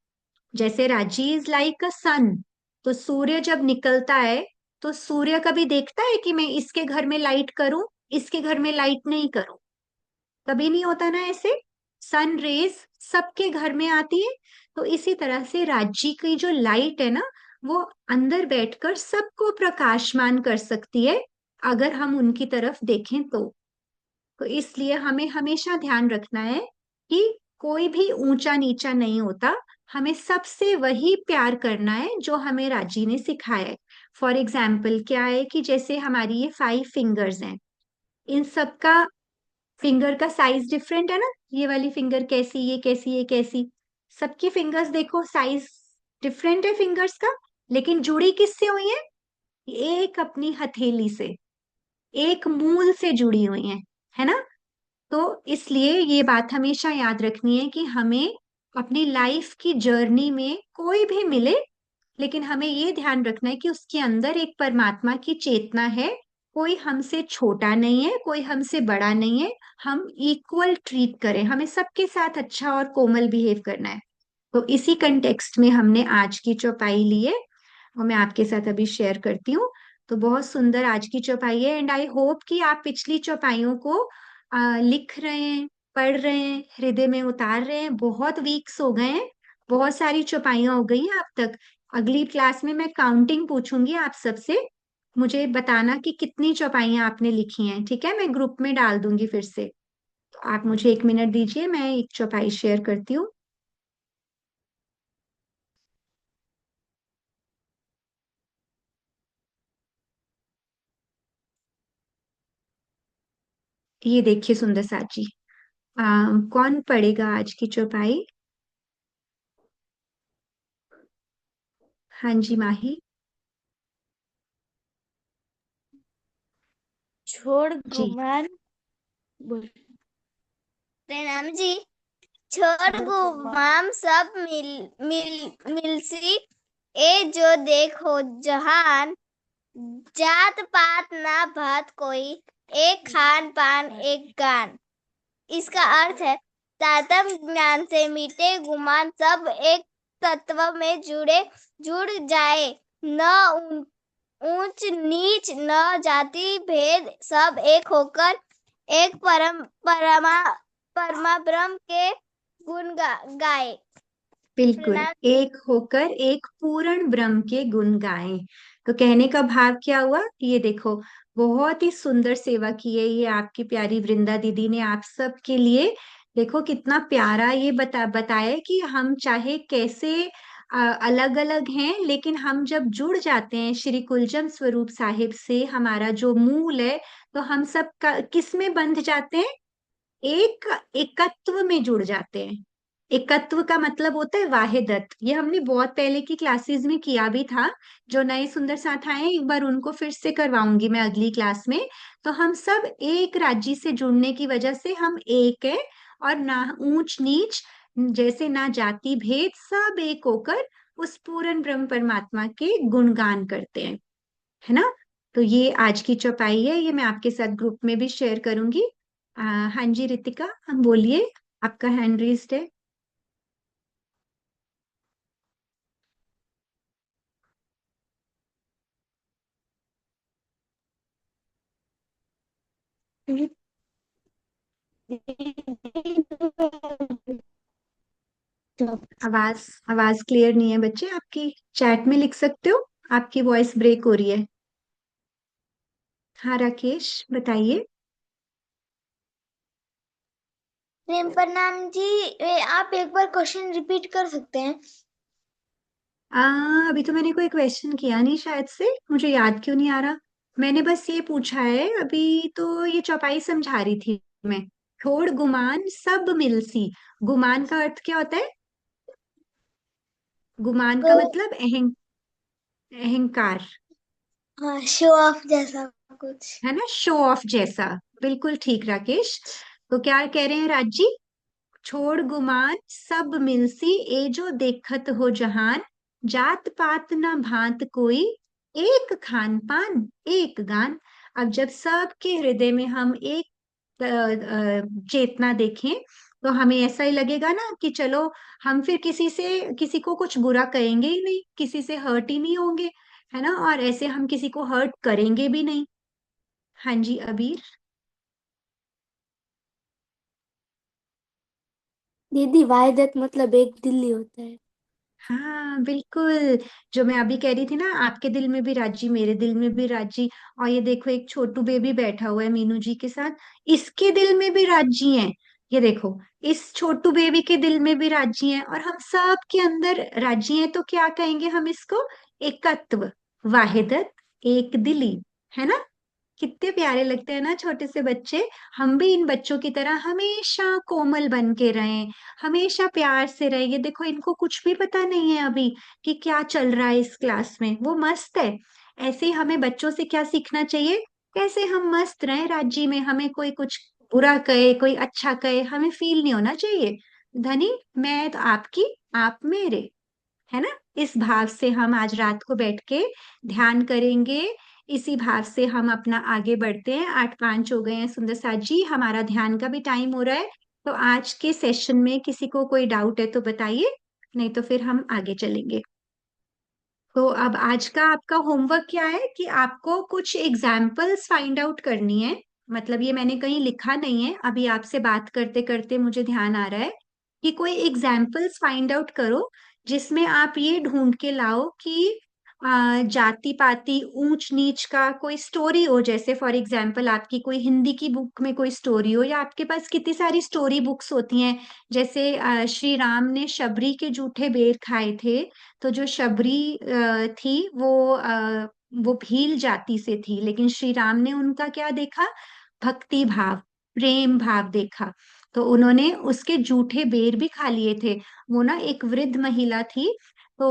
जैसे राजी इज लाइक अ सन, तो सूर्य जब निकलता है तो सूर्य कभी देखता है कि मैं इसके घर में लाइट करूं, इसके घर में लाइट नहीं करूं? कभी नहीं होता ना ऐसे। सन रेज सबके घर में आती है। तो इसी तरह से राज्य की जो लाइट है ना, वो अंदर बैठकर सबको प्रकाशमान कर सकती है अगर हम उनकी तरफ देखें तो इसलिए हमें हमेशा ध्यान रखना है कि कोई भी ऊंचा नीचा नहीं होता, हमें सबसे वही प्यार करना है जो हमें राजी ने सिखाया है। फॉर एग्जाम्पल क्या है कि जैसे हमारी ये 5 फिंगर्स हैं, इन सबका फिंगर का साइज डिफरेंट है ना। ये वाली फिंगर कैसी, ये कैसी, ये कैसी, सबकी फिंगर्स देखो साइज डिफरेंट है फिंगर्स का, लेकिन जुड़ी किससे हुई है? एक अपनी हथेली से, एक मूल से जुड़ी हुई है ना। तो इसलिए ये बात हमेशा याद रखनी है कि हमें अपनी लाइफ की जर्नी में कोई भी मिले, लेकिन हमें ये ध्यान रखना है कि उसके अंदर एक परमात्मा की चेतना है। कोई हमसे छोटा नहीं है, कोई हमसे बड़ा नहीं है, हम इक्वल ट्रीट करें, हमें सबके साथ अच्छा और कोमल बिहेव करना है। तो इसी कंटेक्स्ट में हमने आज की चौपाई ली है और मैं आपके साथ अभी शेयर करती हूँ। तो बहुत सुंदर आज की चौपाई है एंड आई होप कि आप पिछली चौपाइयों को लिख रहे हैं, पढ़ रहे हैं, हृदय में उतार रहे हैं। बहुत वीक्स हो गए हैं, बहुत सारी चौपाइयां हो गई हैं अब तक। अगली क्लास में मैं काउंटिंग पूछूंगी आप सबसे, मुझे बताना कि कितनी चौपाइयां आपने लिखी हैं। ठीक है, मैं ग्रुप में डाल दूंगी फिर से। तो आप मुझे 1 मिनट दीजिए, मैं एक चौपाई शेयर करती हूँ। ये देखिए सुंदर साथ जी, कौन पढ़ेगा आज की चौपाई? हाँ जी माही छोड़ जी। गुमान बोल। प्रणाम जी। छोड़ गुमाम सब मिलसी ए जो देखो जहान, जात पात ना भात कोई, एक खान पान एक गान। इसका अर्थ है तारतम्य ज्ञान से मिटे गुमान, सब एक तत्व में जुड़ जाए, न ऊंच नीच न जाति भेद, सब एक होकर एक परमा ब्रह्म के गुण गाए। बिल्कुल, प्रणाम। एक होकर एक पूर्ण ब्रह्म के गुण गाएं। तो कहने का भाव क्या हुआ? ये देखो, बहुत ही सुंदर सेवा की है ये आपकी प्यारी वृंदा दीदी ने आप सब के लिए। देखो कितना प्यारा ये बताया कि हम चाहे कैसे अलग अलग हैं, लेकिन हम जब जुड़ जाते हैं श्री कुलचम स्वरूप साहिब से, हमारा जो मूल है, तो हम सब का किस में बंध जाते हैं? एक एकत्व में जुड़ जाते हैं। एकत्व का मतलब होता है वाहिदत। ये हमने बहुत पहले की क्लासेस में किया भी था। जो नए सुंदर साथ आए हैं, एक बार उनको फिर से करवाऊंगी मैं अगली क्लास में। तो हम सब एक राज्य से जुड़ने की वजह से हम एक है, और ना ऊंच नीच, जैसे ना जाति भेद, सब एक होकर उस पूर्ण ब्रह्म परमात्मा के गुणगान करते हैं, है ना। तो ये आज की चौपाई है, ये मैं आपके साथ ग्रुप में भी शेयर करूंगी। हाँ जी रितिका, हम बोलिए, आपका हैंड रेज्ड है। आवाज आवाज क्लियर नहीं है बच्चे आपकी, चैट में लिख सकते हो, आपकी वॉइस ब्रेक हो रही है। हाँ राकेश बताइए। प्रणाम जी, आप एक बार क्वेश्चन रिपीट कर सकते हैं? अभी तो मैंने कोई क्वेश्चन किया नहीं शायद से, मुझे याद क्यों नहीं आ रहा। मैंने बस ये पूछा है अभी, तो ये चौपाई समझा रही थी मैं। छोड़ गुमान सब मिलसी, गुमान का अर्थ क्या होता है? गुमान का मतलब अहंकार, हाँ, शो ऑफ जैसा कुछ। है ना, शो ऑफ जैसा। बिल्कुल ठीक राकेश। तो क्या कह रहे हैं राजी? छोड़ गुमान सब मिलसी ए जो देखत हो जहान, जात पात न भांत कोई, एक खान पान एक गान। अब जब सबके हृदय में हम एक चेतना देखें, तो हमें ऐसा ही लगेगा ना कि चलो, हम फिर किसी को कुछ बुरा कहेंगे ही नहीं, किसी से हर्ट ही नहीं होंगे, है ना। और ऐसे हम किसी को हर्ट करेंगे भी नहीं। हाँ जी अबीर। दीदी वाहिदत मतलब एक दिल्ली होता है। हाँ बिल्कुल, जो मैं अभी कह रही थी ना, आपके दिल में भी राजी, मेरे दिल में भी राजी। और ये देखो, एक छोटू बेबी बैठा हुआ है मीनू जी के साथ, इसके दिल में भी राजी है। ये देखो, इस छोटू बेबी के दिल में भी राजी है, और हम सब के अंदर राजी है। तो क्या कहेंगे हम इसको? एकत्व, वाहिदत, एक दिली, है ना। कितने प्यारे लगते हैं ना छोटे से बच्चे। हम भी इन बच्चों की तरह हमेशा कोमल बन के रहें, हमेशा प्यार से रहे। ये देखो, इनको कुछ भी पता नहीं है अभी कि क्या चल रहा है इस क्लास में, वो मस्त है। ऐसे ही हमें बच्चों से क्या सीखना चाहिए? कैसे हम मस्त रहें राज्य में, हमें कोई कुछ बुरा कहे, कोई अच्छा कहे, हमें फील नहीं होना चाहिए। धनी मैं तो आपकी, आप मेरे, है ना। इस भाव से हम आज रात को बैठ के ध्यान करेंगे। इसी भाव से हम अपना आगे बढ़ते हैं। 8:05 हो गए हैं सुंदर साथ जी, हमारा ध्यान का भी टाइम हो रहा है। तो आज के सेशन में किसी को कोई डाउट है तो बताइए, नहीं तो फिर हम आगे चलेंगे। तो अब आज का आपका होमवर्क क्या है कि आपको कुछ एग्जाम्पल्स फाइंड आउट करनी है। मतलब ये मैंने कहीं लिखा नहीं है, अभी आपसे बात करते करते मुझे ध्यान आ रहा है कि कोई एग्जाम्पल्स फाइंड आउट करो, जिसमें आप ये ढूंढ के लाओ कि जाति पाति ऊंच नीच का कोई स्टोरी हो। जैसे फॉर एग्जाम्पल आपकी कोई हिंदी की बुक में कोई स्टोरी हो, या आपके पास कितनी सारी स्टोरी बुक्स होती हैं। जैसे श्री राम ने शबरी के जूठे बेर खाए थे, तो जो शबरी थी वो भील जाति से थी, लेकिन श्री राम ने उनका क्या देखा? भक्ति भाव, प्रेम भाव देखा। तो उन्होंने उसके जूठे बेर भी खा लिए थे। वो ना एक वृद्ध महिला थी, तो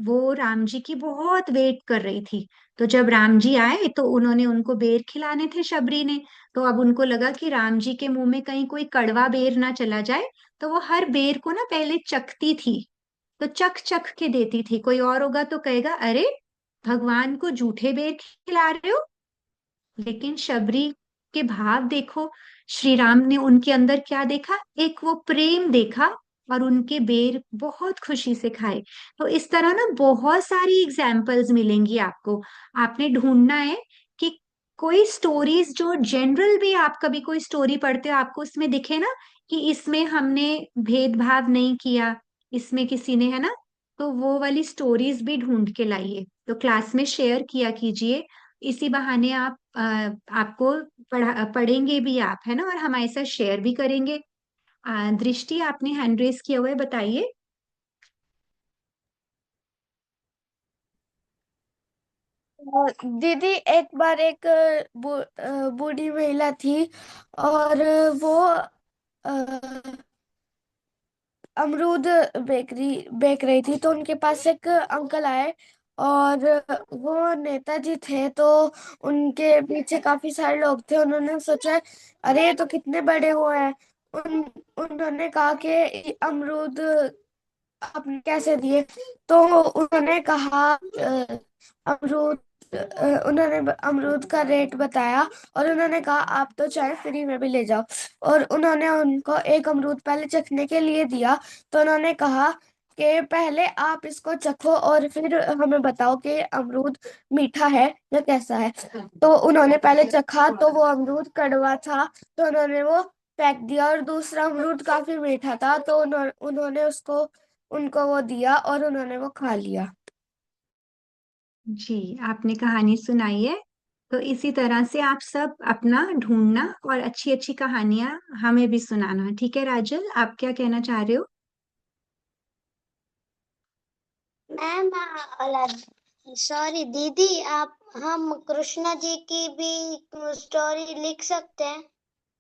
वो राम जी की बहुत वेट कर रही थी। तो जब राम जी आए तो उन्होंने उनको बेर खिलाने थे शबरी ने। तो अब उनको लगा कि राम जी के मुंह में कहीं कोई कड़वा बेर ना चला जाए, तो वो हर बेर को ना पहले चखती थी। तो चख चख के देती थी। कोई और होगा तो कहेगा, अरे भगवान को झूठे बेर खिला रहे हो। लेकिन शबरी के भाव देखो, श्री राम ने उनके अंदर क्या देखा, एक वो प्रेम देखा, और उनके बेर बहुत खुशी से खाए। तो इस तरह ना बहुत सारी एग्जाम्पल्स मिलेंगी आपको। आपने ढूंढना है कि कोई स्टोरीज जो जनरल भी, आप कभी कोई स्टोरी पढ़ते हो आपको उसमें दिखे ना कि इसमें हमने भेदभाव नहीं किया, इसमें किसी ने, है ना। तो वो वाली स्टोरीज भी ढूंढ के लाइए, तो क्लास में शेयर किया कीजिए। इसी बहाने आप आपको पढ़ेंगे भी आप, है ना, और हमारे साथ शेयर भी करेंगे। दृष्टि, आपने हैंड रेस किया हुआ है, बताइए। दीदी, एक बार एक बूढ़ी महिला थी, और वो अमरूद बेक रही थी। तो उनके पास एक अंकल आए, और वो नेताजी थे। तो उनके पीछे काफी सारे लोग थे। उन्होंने सोचा, अरे ये तो कितने बड़े हुए हैं। उन्होंने कहा कि ये अमरूद आपने कैसे दिए। तो उन्होंने कहा, अमरूद उन्होंने अमरूद का रेट बताया, और उन्होंने कहा आप तो चाहे फ्री में भी ले जाओ। और उन्होंने उनको एक अमरूद पहले चखने के लिए दिया। तो उन्होंने कहा कि पहले आप इसको चखो और फिर हमें बताओ कि अमरूद मीठा है या कैसा है। तो उन्होंने पहले चखा, तो वो अमरूद कड़वा था। तो उन्होंने वो फेंक दिया, और दूसरा अमरूद काफी मीठा था। तो उन्होंने उसको उनको वो दिया, और उन्होंने वो खा लिया। जी, आपने कहानी सुनाई है। तो इसी तरह से आप सब अपना ढूंढना और अच्छी अच्छी कहानियां हमें भी सुनाना, ठीक है। राजल, आप क्या कहना चाह रहे हो? मैम, सॉरी दीदी, आप हम कृष्णा जी की भी स्टोरी लिख सकते हैं।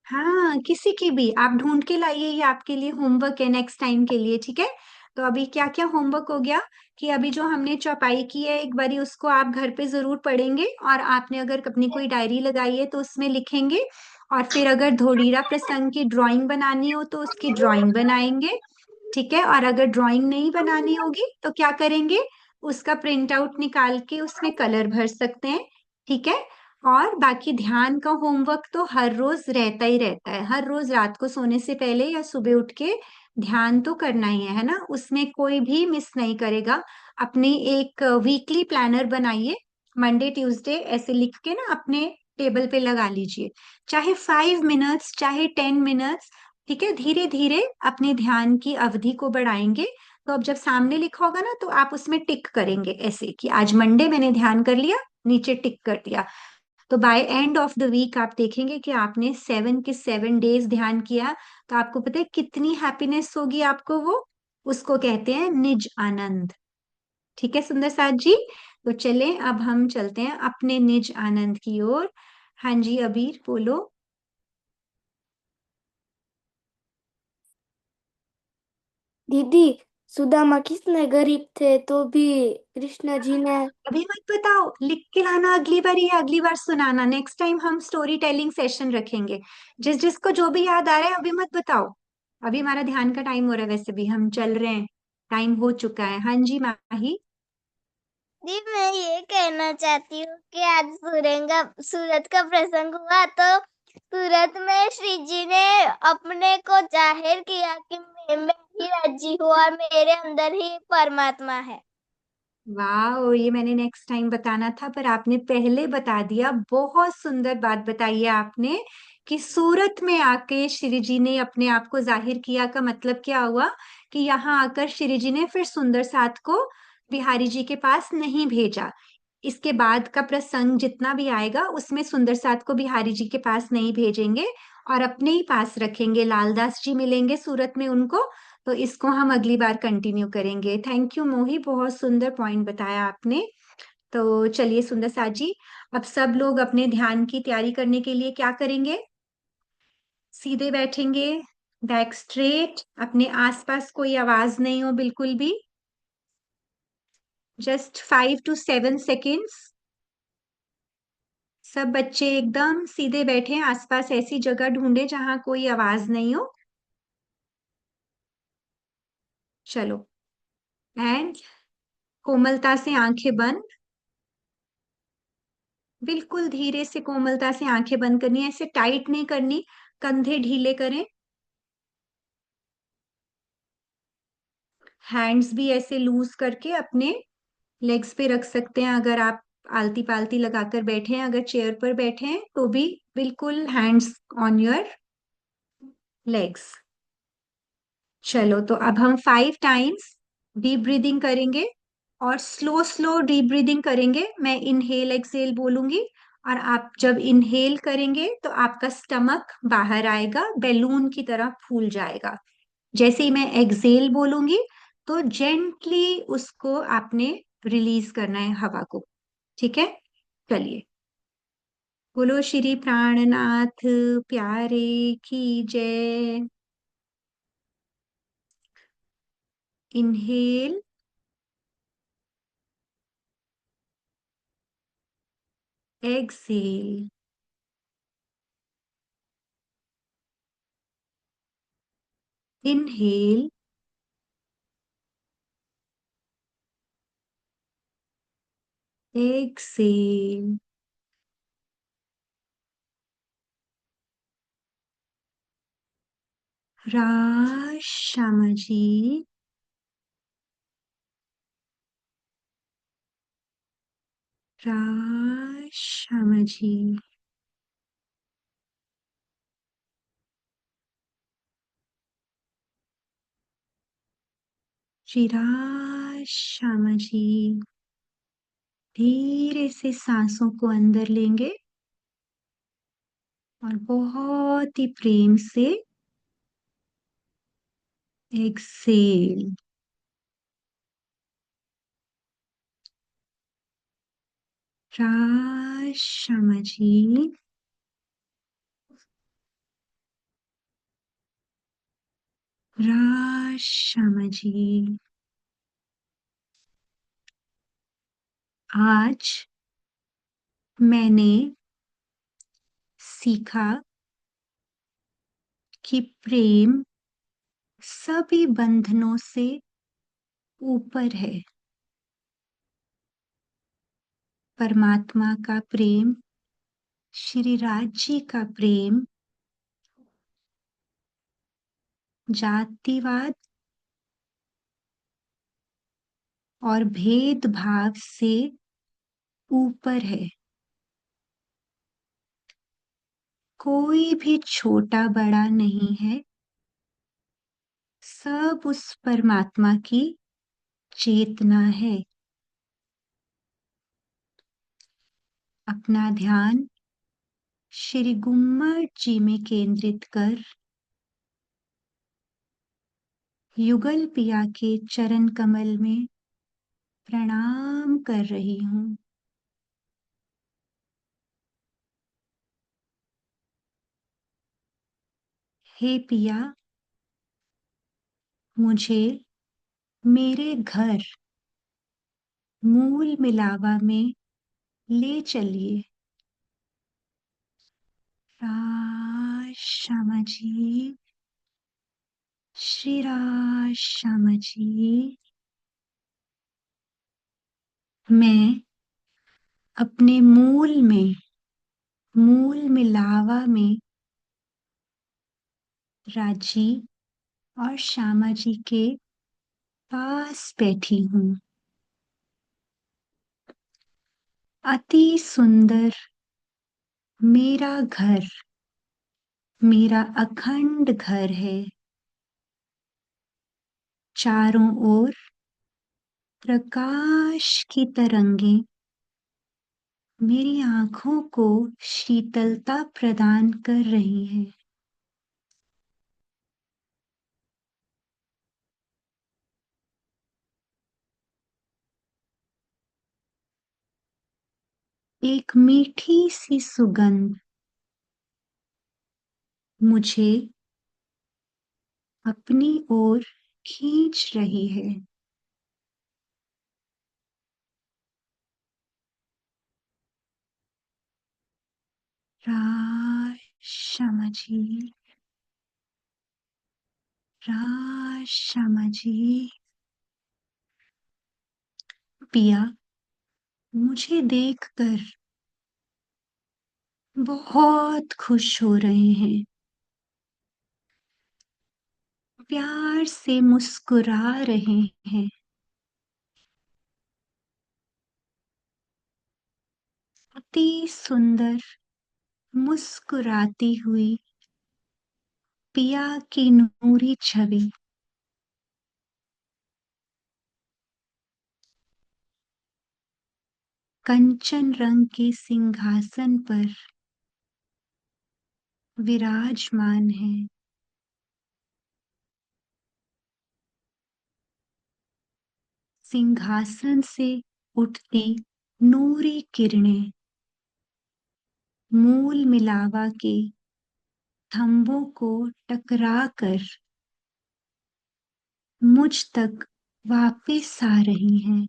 हाँ, किसी की भी आप ढूंढ के लाइए, ये आपके लिए होमवर्क है नेक्स्ट टाइम के लिए, ठीक है। तो अभी क्या क्या होमवर्क हो गया कि अभी जो हमने चौपाई की है एक बारी उसको आप घर पे जरूर पढ़ेंगे, और आपने अगर अपनी कोई डायरी लगाई है तो उसमें लिखेंगे। और फिर अगर धोड़ीरा प्रसंग की ड्राइंग बनानी हो तो उसकी ड्राइंग बनाएंगे, ठीक है। और अगर ड्राइंग नहीं बनानी होगी तो क्या करेंगे, उसका प्रिंट आउट निकाल के उसमें कलर भर सकते हैं, ठीक है। और बाकी ध्यान का होमवर्क तो हर रोज रहता ही रहता है, हर रोज रात को सोने से पहले या सुबह उठ के ध्यान तो करना ही है ना, उसमें कोई भी मिस नहीं करेगा। अपनी एक वीकली प्लानर बनाइए, मंडे ट्यूसडे ऐसे लिख के ना अपने टेबल पे लगा लीजिए, चाहे 5 मिनट्स चाहे 10 मिनट्स, ठीक है। धीरे धीरे अपने ध्यान की अवधि को बढ़ाएंगे। तो अब जब सामने लिखा होगा ना तो आप उसमें टिक करेंगे, ऐसे कि आज मंडे मैंने ध्यान कर लिया, नीचे टिक कर दिया। तो by end of the week आप देखेंगे कि आपने 7 के 7 डेज ध्यान किया। तो आपको पता है कितनी हैप्पीनेस होगी आपको, वो उसको कहते हैं निज आनंद, ठीक है सुंदर साथ जी। तो चलें अब हम चलते हैं अपने निज आनंद की ओर। हाँ जी, अबीर बोलो। दीदी, सुदामा कितने गरीब थे, तो भी कृष्ण जी ने। अभी मत बताओ, लिख के लाना अगली बार, ये अगली बार सुनाना, नेक्स्ट टाइम हम स्टोरी टेलिंग सेशन रखेंगे। जिस जिसको जो भी याद आ रहा है अभी मत बताओ। अभी हमारा ध्यान का टाइम हो रहा है, वैसे भी हम चल रहे हैं, टाइम हो चुका है। हाँ जी माही। दी, मैं ये कहना चाहती हूँ कि आज सूरत का प्रसंग हुआ, तो सूरत में श्री जी ने अपने को जाहिर किया कि मैं ही राज्य हूँ और मेरे अंदर ही परमात्मा है। वाह, ये मैंने नेक्स्ट टाइम बताना था पर आपने पहले बता दिया। बहुत सुंदर बात बताई है आपने कि सूरत में आके श्री जी ने अपने आप को जाहिर किया, का मतलब क्या हुआ कि यहाँ आकर श्री जी ने फिर सुंदर साथ को बिहारी जी के पास नहीं भेजा। इसके बाद का प्रसंग जितना भी आएगा उसमें सुंदर साथ को बिहारी जी के पास नहीं भेजेंगे और अपने ही पास रखेंगे। लालदास जी मिलेंगे सूरत में उनको। तो इसको हम अगली बार कंटिन्यू करेंगे। थैंक यू मोही, बहुत सुंदर पॉइंट बताया आपने। तो चलिए सुंदर साथ जी, अब सब लोग अपने ध्यान की तैयारी करने के लिए क्या करेंगे, सीधे बैठेंगे, बैक स्ट्रेट, अपने आसपास कोई आवाज नहीं हो बिल्कुल भी। Just 5 to 7 seconds। सब बच्चे एकदम सीधे बैठे, आसपास ऐसी जगह ढूंढे जहां कोई आवाज नहीं हो। चलो, एंड कोमलता से आंखें बंद, बिल्कुल धीरे से कोमलता से आंखें बंद करनी है, ऐसे टाइट नहीं करनी, कंधे ढीले करें। हैंड्स भी ऐसे लूज करके अपने लेग्स पे रख सकते हैं। अगर आप आलती पालती लगाकर बैठे हैं, अगर चेयर पर बैठे हैं तो भी बिल्कुल हैंड्स ऑन योर लेग्स। चलो, तो अब हम 5 टाइम्स डीप ब्रीदिंग करेंगे और स्लो स्लो डीप ब्रीदिंग करेंगे। मैं इनहेल एक्सेल बोलूंगी और आप जब इनहेल करेंगे तो आपका स्टमक बाहर आएगा, बैलून की तरह फूल जाएगा। जैसे ही मैं एक्सेल बोलूंगी तो जेंटली उसको आपने रिलीज करना है, हवा को। ठीक है, चलिए। बोलो श्री प्राणनाथ प्यारे की जय। Inhale, exhale, inhale, exhale. रा श्यामा जी, रा श्यामा जी, श्री रा श्यामा जी। धीरे से सांसों को अंदर लेंगे और बहुत ही प्रेम से एक्सेल। रा श्यामा जी, रा श्यामा जी। आज मैंने सीखा कि प्रेम सभी बंधनों से ऊपर है। परमात्मा का प्रेम, श्री राज जी का प्रेम जातिवाद और भेदभाव से ऊपर है। कोई भी छोटा बड़ा नहीं है, सब उस परमात्मा की चेतना है। अपना ध्यान श्री गुम्मट जी में केंद्रित कर युगल पिया के चरण कमल में प्रणाम कर रही हूँ। हे पिया, मुझे मेरे घर मूल मिलावा में ले चलिए। श्यामा जी, श्री श्यामा जी। मैं अपने मूल मिलावा में राजी और श्यामा जी के पास बैठी हूँ। अति सुंदर मेरा घर, मेरा अखंड घर है। चारों ओर प्रकाश की तरंगें मेरी आंखों को शीतलता प्रदान कर रही हैं। एक मीठी सी सुगंध मुझे अपनी ओर खींच रही है। श्यामा जी, श्यामा जी। पिया मुझे देखकर बहुत खुश हो रहे हैं, प्यार से मुस्कुरा रहे हैं। अति सुंदर मुस्कुराती हुई पिया की नूरी छवि कंचन रंग के सिंहासन पर विराजमान है। सिंहासन से उठती नूरी किरणें मूल मिलावा के थंबों को टकरा कर मुझ तक वापस आ रही हैं।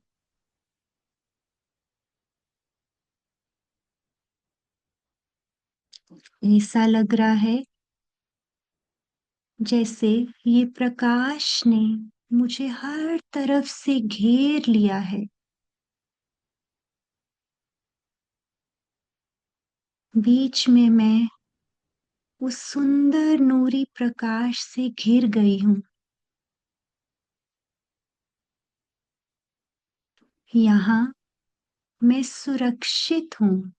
ऐसा लग रहा है जैसे ये प्रकाश ने मुझे हर तरफ से घेर लिया है। बीच में मैं उस सुंदर नूरी प्रकाश से घिर गई हूँ। यहाँ मैं सुरक्षित हूँ।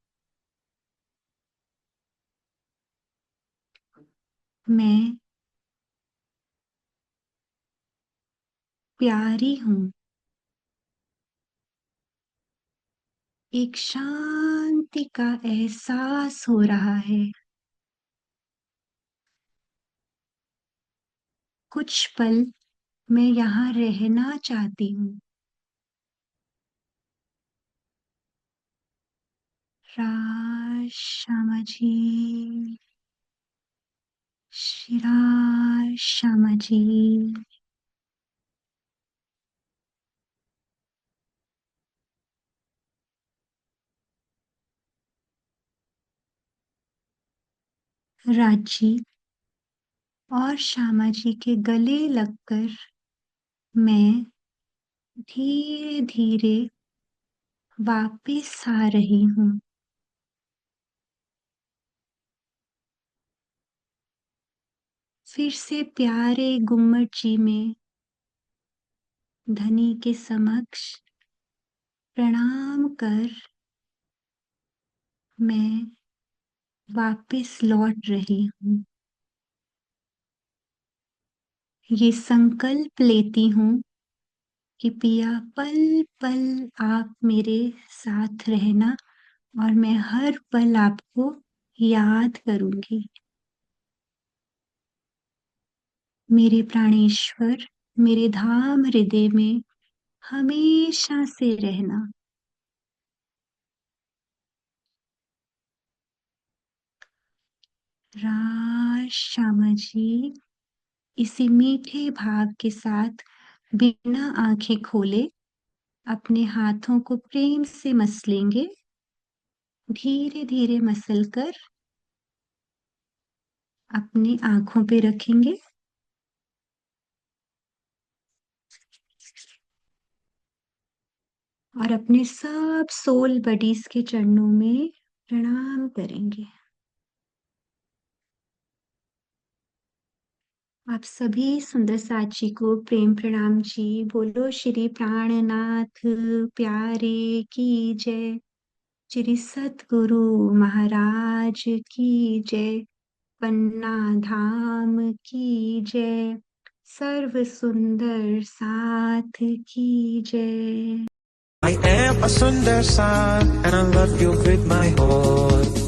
मैं प्यारी हूँ। एक शांति का एहसास हो रहा है। कुछ पल मैं यहाँ रहना चाहती हूँ। श्यामा जी, श्यामा जी। राजी और श्यामा जी के गले लगकर मैं धीरे धीरे वापस आ रही हूँ। फिर से प्यारे गुम्मट जी में धनी के समक्ष प्रणाम कर मैं वापस लौट रही हूँ। ये संकल्प लेती हूँ कि पिया पल पल आप मेरे साथ रहना और मैं हर पल आपको याद करूंगी। मेरे प्राणेश्वर मेरे धाम हृदय में हमेशा से रहना। श्यामा जी इसी मीठे भाव के साथ बिना आंखें खोले अपने हाथों को प्रेम से मसलेंगे। धीरे धीरे मसल कर अपनी आंखों पे रखेंगे और अपने सब सोल बडीज के चरणों में प्रणाम करेंगे। आप सभी सुंदर साची को प्रेम प्रणाम जी। बोलो श्री प्राणनाथ प्यारे की जय। श्री सतगुरु महाराज की जय। पन्ना धाम की जय। सर्व सुंदर साथ की जय। I am a Sundar San and I love you with my heart.